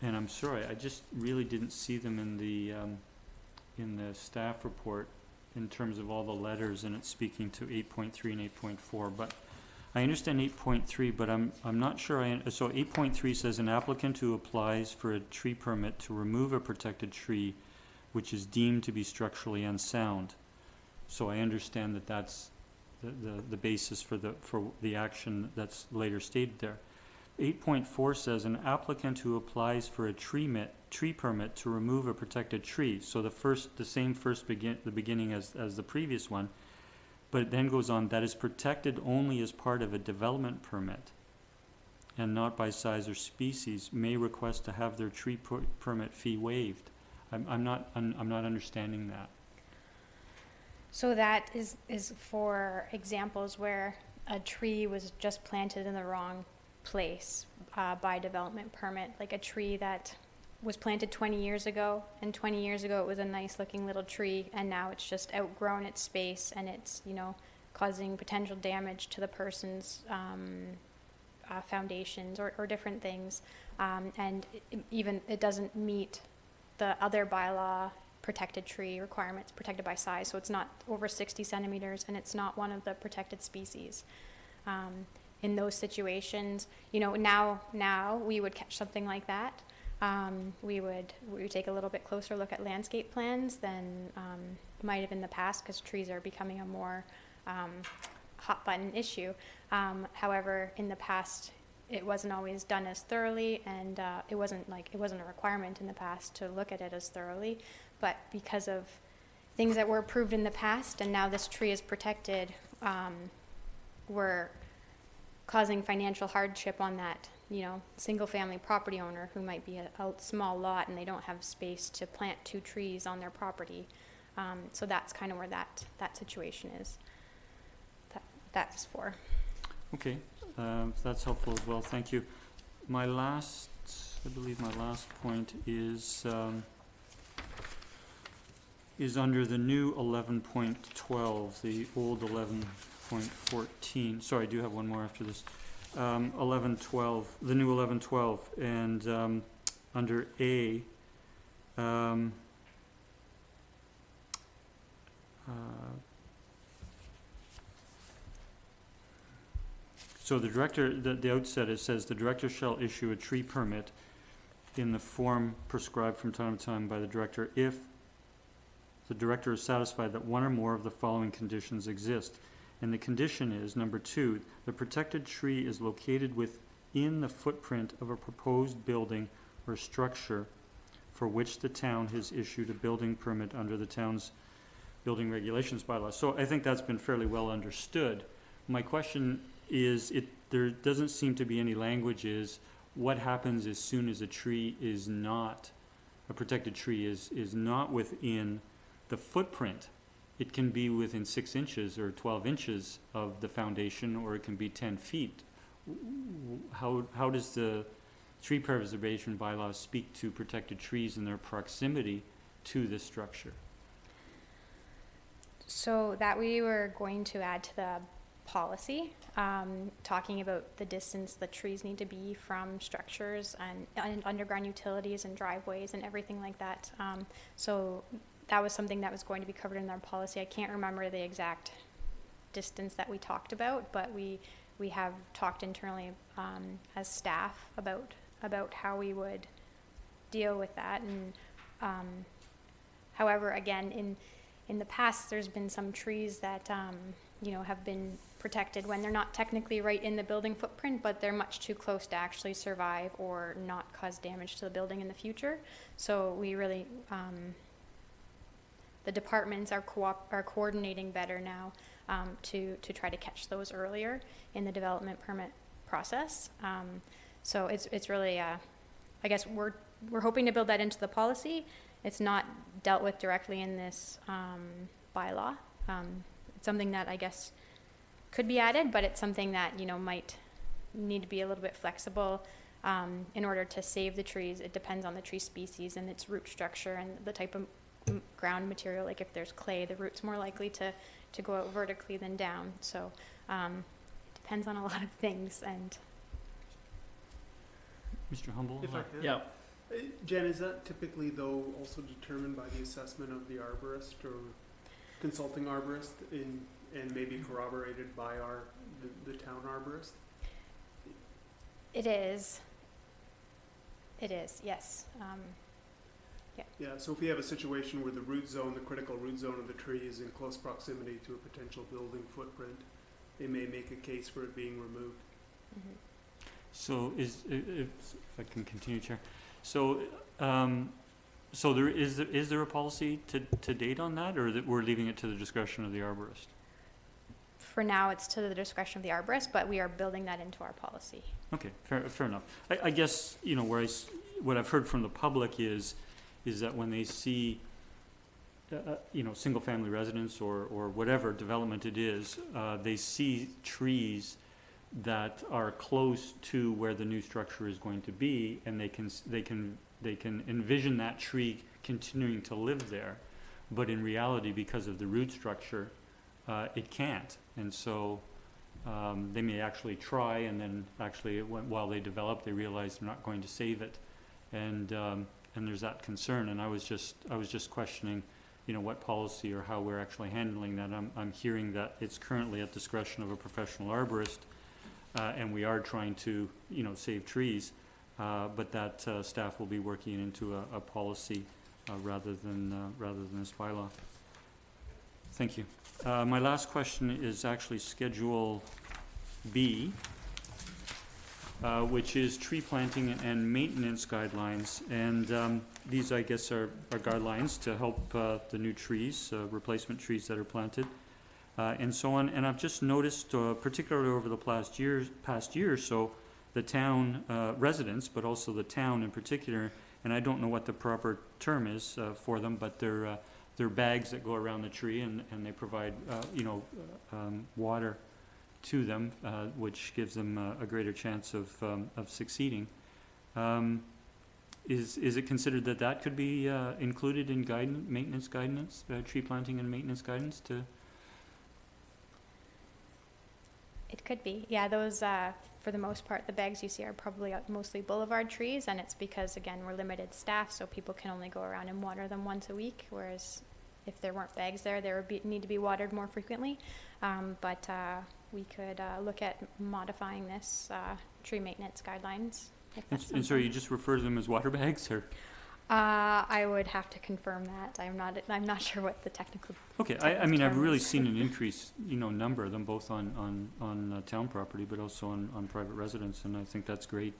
And I'm sorry, I just really didn't see them in the staff report in terms of all the letters, and it's speaking to 8.3 and 8.4. But I understand 8.3, but I'm not sure. So 8.3 says an applicant who applies for a tree permit to remove a protected tree which is deemed to be structurally unsound. So I understand that that's the basis for the action that's later stated there. 8.4 says an applicant who applies for a tree permit to remove a protected tree. So the beginning as the previous one, but it then goes on, that is protected only as part of a development permit and not by size or species, may request to have their tree permit fee waived. I'm not understanding that. So that is for examples where a tree was just planted in the wrong place by development permit, like a tree that was planted 20 years ago, and 20 years ago it was a nice looking little tree, and now it's just outgrown its space, and it's, you know, causing potential damage to the person's foundations or different things, and it doesn't meet the other bylaw protected tree requirements, protected by size, so it's not over 60 centimeters, and it's not one of the protected species. In those situations, you know, now we would catch something like that. We would take a little bit closer look at landscape plans than might have in the past, because trees are becoming a more hot button issue. However, in the past, it wasn't always done as thoroughly, and it wasn't a requirement in the past to look at it as thoroughly. But because of things that were approved in the past, and now this tree is protected, we're causing financial hardship on that, you know, single-family property owner who might be a small lot and they don't have space to plant 2 trees on their property. So that's kind of where that situation is. That's for. Okay, that's helpful as well. Thank you. I believe my last point is under the new 11.12, the old 11.14. Sorry, I do have one more after this. 11.12, the new 11.12, and under A, so the director, the outset, it says the director shall issue a tree permit in the form prescribed from time to time by the director if the director is satisfied that one or more of the following conditions exist. And the condition is, number 2, the protected tree is located within the footprint of a proposed building or structure for which the town has issued a building permit under the town's building regulations bylaw. So I think that's been fairly well understood. My question is, there doesn't seem to be any language is what happens as soon as a tree is not, a protected tree is not within the footprint. It can be within 6 inches or 12 inches of the foundation, or it can be 10 feet. How does the tree preservation bylaw speak to protected trees and their proximity to this structure? So that we were going to add to the policy, talking about the distance the trees need to be from structures and underground utilities and driveways and everything like that. So that was something that was going to be covered in our policy. I can't remember the exact distance that we talked about, but we have talked internally as staff about how we would deal with that. And however, again, in the past, there's been some trees that you know, have been protected when they're not technically right in the building footprint, but they're much too close to actually survive or not cause damage to the building in the future. So we really the departments are coordinating better now to try to catch those earlier in the development permit process. So it's really I guess we're hoping to build that into the policy. It's not dealt with directly in this bylaw. It's something that I guess could be added, but it's something that, you know, might need to be a little bit flexible in order to save the trees. It depends on the tree species and its root structure and the type of ground material. Like if there's clay, the root's more likely to go out vertically than down. So it depends on a lot of things. And Mr. Humble? If I can. Yeah. Jen, is that typically though also determined by the assessment of the arborist or consulting arborist and maybe corroborated by the town arborist? it is. It is, yes. Yeah, so if we have a situation where the root zone, the critical root zone of the tree is in close proximity to a potential building footprint, it may make a case for it being removed. Mhm. So if I can continue, Chair. So, so is there a policy to date on that, or that we're leaving it to the discretion of the arborist? For now, it's to the discretion of the arborist, but we are building that into our policy. Okay, fair enough. I guess, you know, what I've heard from the public is that when they see, you know, single-family residence or whatever development it is, they see trees that are close to where the new structure is going to be, and they can envision that tree continuing to live there, but in reality, because of the root structure, it can't. And so they may actually try, and then actually while they develop, they realize they're not going to save it, and there's that concern. And I was just questioning, you know, what policy or how we're actually handling that. I'm hearing that it's currently at discretion of a professional arborist, and we are trying to, you know, save trees, but that staff will be working into a policy rather than this bylaw. Thank you. My last question is actually Schedule B, which is tree planting and maintenance guidelines. And these, I guess, are guidelines to help the new trees, replacement trees that are planted, and so on. And I've just noticed, particularly over the past year or so, the town residents, but also the town in particular, and I don't know what the proper term is for them, but they're bags that go around the tree, and they provide, you know, water to them, which gives them a greater chance of succeeding. Is it considered that could be included in maintenance guidance, tree planting and maintenance guidance? It could be. Yeah, those, for the most part, the bags you see are probably mostly boulevard trees, and it's because, again, we're limited staff, so people can only go around and water them once a week, whereas if there weren't bags there, they would need to be watered more frequently. But we could look at modifying this tree maintenance guidelines. And so you just refer to them as water bags, or? I would have to confirm that. I'm not sure what the technical. Okay, I mean, I've really seen an increase, you know, number of them, both on town property, but also on private residence, and I think that's great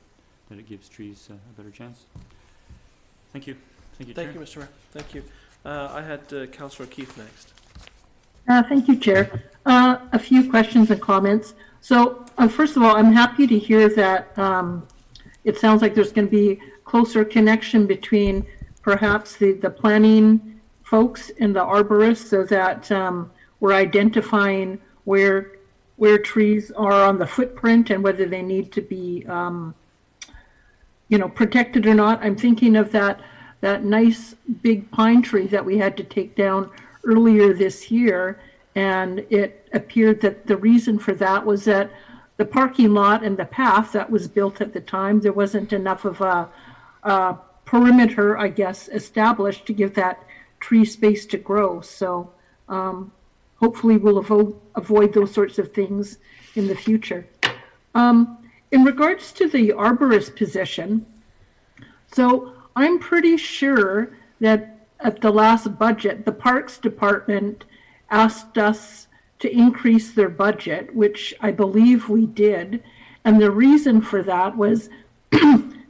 that it gives trees a better chance. Thank you. Thank you, Chair. Thank you, Mr. Mayor. Thank you. I had Councillor Keith next. Thank you, Chair. A few questions and comments. So, first of all, I'm happy to hear that it sounds like there's going to be closer connection between perhaps the planning folks and the arborists, so that we're identifying where trees are on the footprint and whether they need to be, you know, protected or not. I'm thinking of that nice big pine tree that we had to take down earlier this year, and it appeared that the reason for that was that the parking lot and the path that was built at the time, there wasn't enough of a perimeter, I guess, established to give that tree space to grow. So hopefully we'll avoid those sorts of things in the future. In regards to the arborist position, so I'm pretty sure that at the last budget, the Parks Department asked us to increase their budget, which I believe we did. And the reason for that was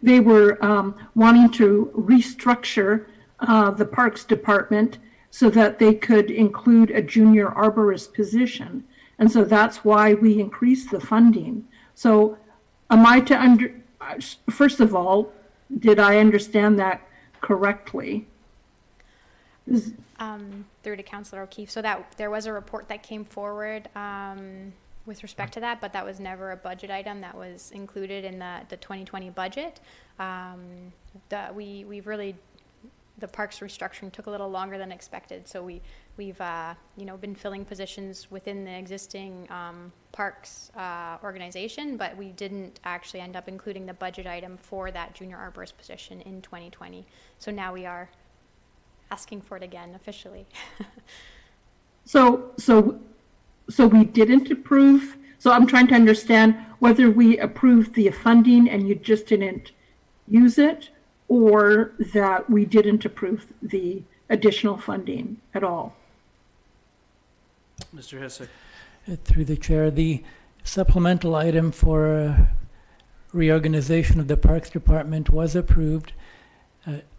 they were wanting to restructure the Parks Department so that they could include a junior arborist position. And so that's why we increased the funding. So am I to first of all, Did I understand that correctly? Through to Councillor O'Keefe. So that there was a report that came forward with respect to that, but that was never a budget item that was included in the 2020 budget. We've really, the parks restructuring took a little longer than expected, so we've been filling positions within the existing parks organization, but we didn't actually end up including the budget item for that junior arborist position in 2020. So now we are asking for it again officially. So we didn't approve. So I'm trying to understand whether we approved the funding and you just didn't use it, or that we didn't approve the additional funding at all. Mr. Hissek. Through the chair, the supplemental item for reorganization of the Parks Department was approved.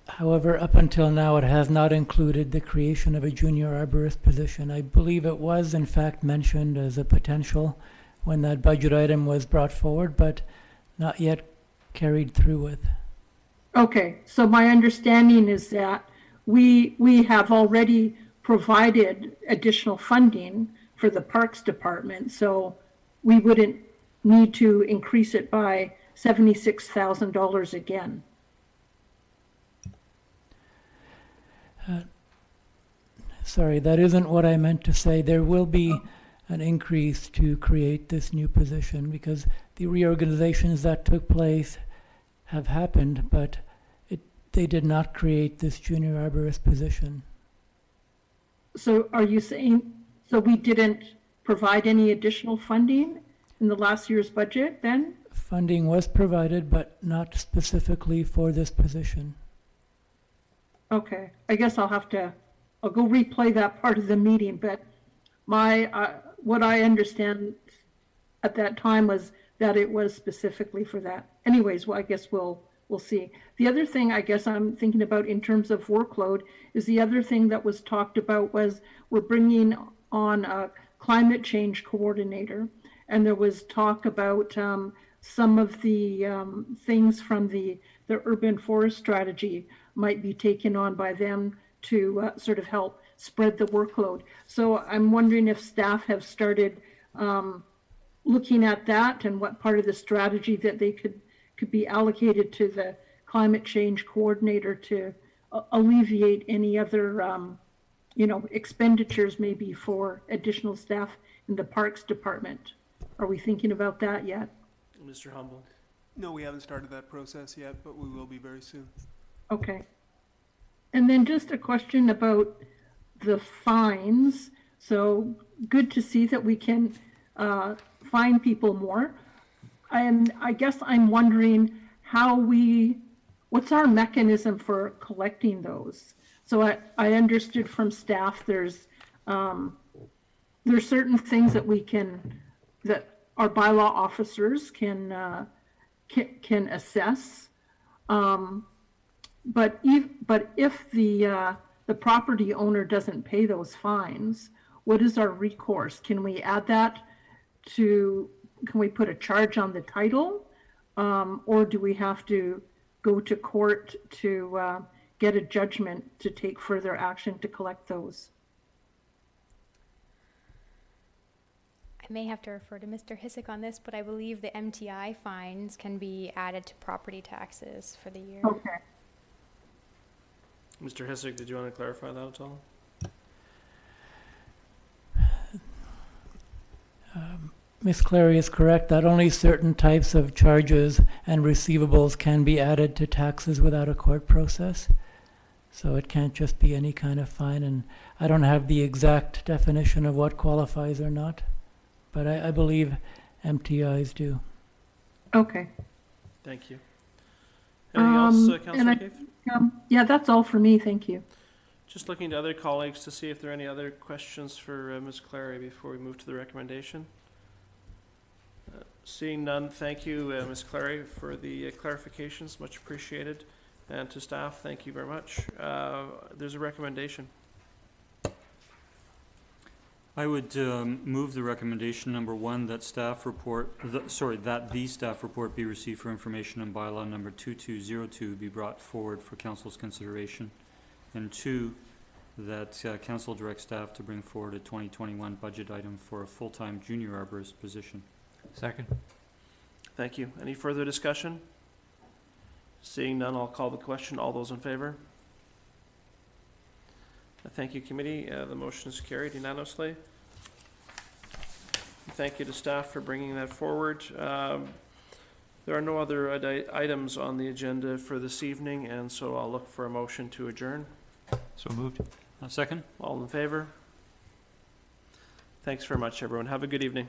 However, up until now, it has not included the creation of a junior arborist position. I believe it was, in fact, mentioned as a potential when that budget item was brought forward, but not yet carried through with. Okay, so my understanding is that we have already provided additional funding for the Parks Department, so we wouldn't need to increase it by $76,000 again. Sorry, that isn't what I meant to say. There will be an increase to create this new position because the reorganizations that took place have happened, but they did not create this junior arborist position. So are you saying, so we didn't provide any additional funding in the last year's budget then? Funding was provided, but not specifically for this position. Okay, I guess I'll go replay that part of the meeting, but what I understand at that time was that it was specifically for that. Anyways, well, I guess we'll see. The other thing I guess I'm thinking about in terms of workload is the other thing that was talked about was we're bringing on a climate change coordinator, and there was talk about some of the things from the urban forest strategy might be taken on by them to sort of help spread the workload. So I'm wondering if staff have started looking at that and what part of the strategy that they could be allocated to the climate change coordinator to alleviate any other expenditures maybe for additional staff in the Parks Department. Are we thinking about that yet? Mr. Humble. No, we haven't started that process yet, but we will be very soon. Okay. And then just a question about the fines. So good to see that we can fine people more. And I guess I'm wondering what's our mechanism for collecting those? So I understood from staff there's certain things that our bylaw officers can assess. But if the property owner doesn't pay those fines, what is our recourse? Can we add that can we put a charge on the title? Or do we have to go to court to get a judgment to take further action to collect those? I may have to refer to Mr. Hissek on this, but I believe the MTI fines can be added to property taxes for the year. Okay. Mr. Hissek, did you want to clarify that at all? Ms. Clary is correct that only certain types of charges and receivables can be added to taxes without a court process. So it can't just be any kind of fine, and I don't have the exact definition of what qualifies or not, but I believe MTIs do. Okay. Thank you. Anything else, Councillor O'Keefe? Yeah, that's all for me. Thank you. Just looking to other colleagues to see if there are any other questions for Ms. Clary before we move to the recommendation. Seeing none, thank you, Ms. Clary, for the clarifications. Much appreciated. And to staff, thank you very much. There's a recommendation. I would move the recommendation number 1 that that the staff report be received for information and bylaw number 2202 be brought forward for council's consideration. And 2, that council direct staff to bring forward a 2021 budget item for a full-time junior arborist position. Second. Thank you. Any further discussion? Seeing none, I'll call the question. All those in favor? Thank you, committee. The motion is carried unanimously. Thank you to staff for bringing that forward. There are no other items on the agenda for this evening, and so I'll look for a motion to adjourn. So moved. Second? All in favor? Thanks very much, everyone. Have a good evening.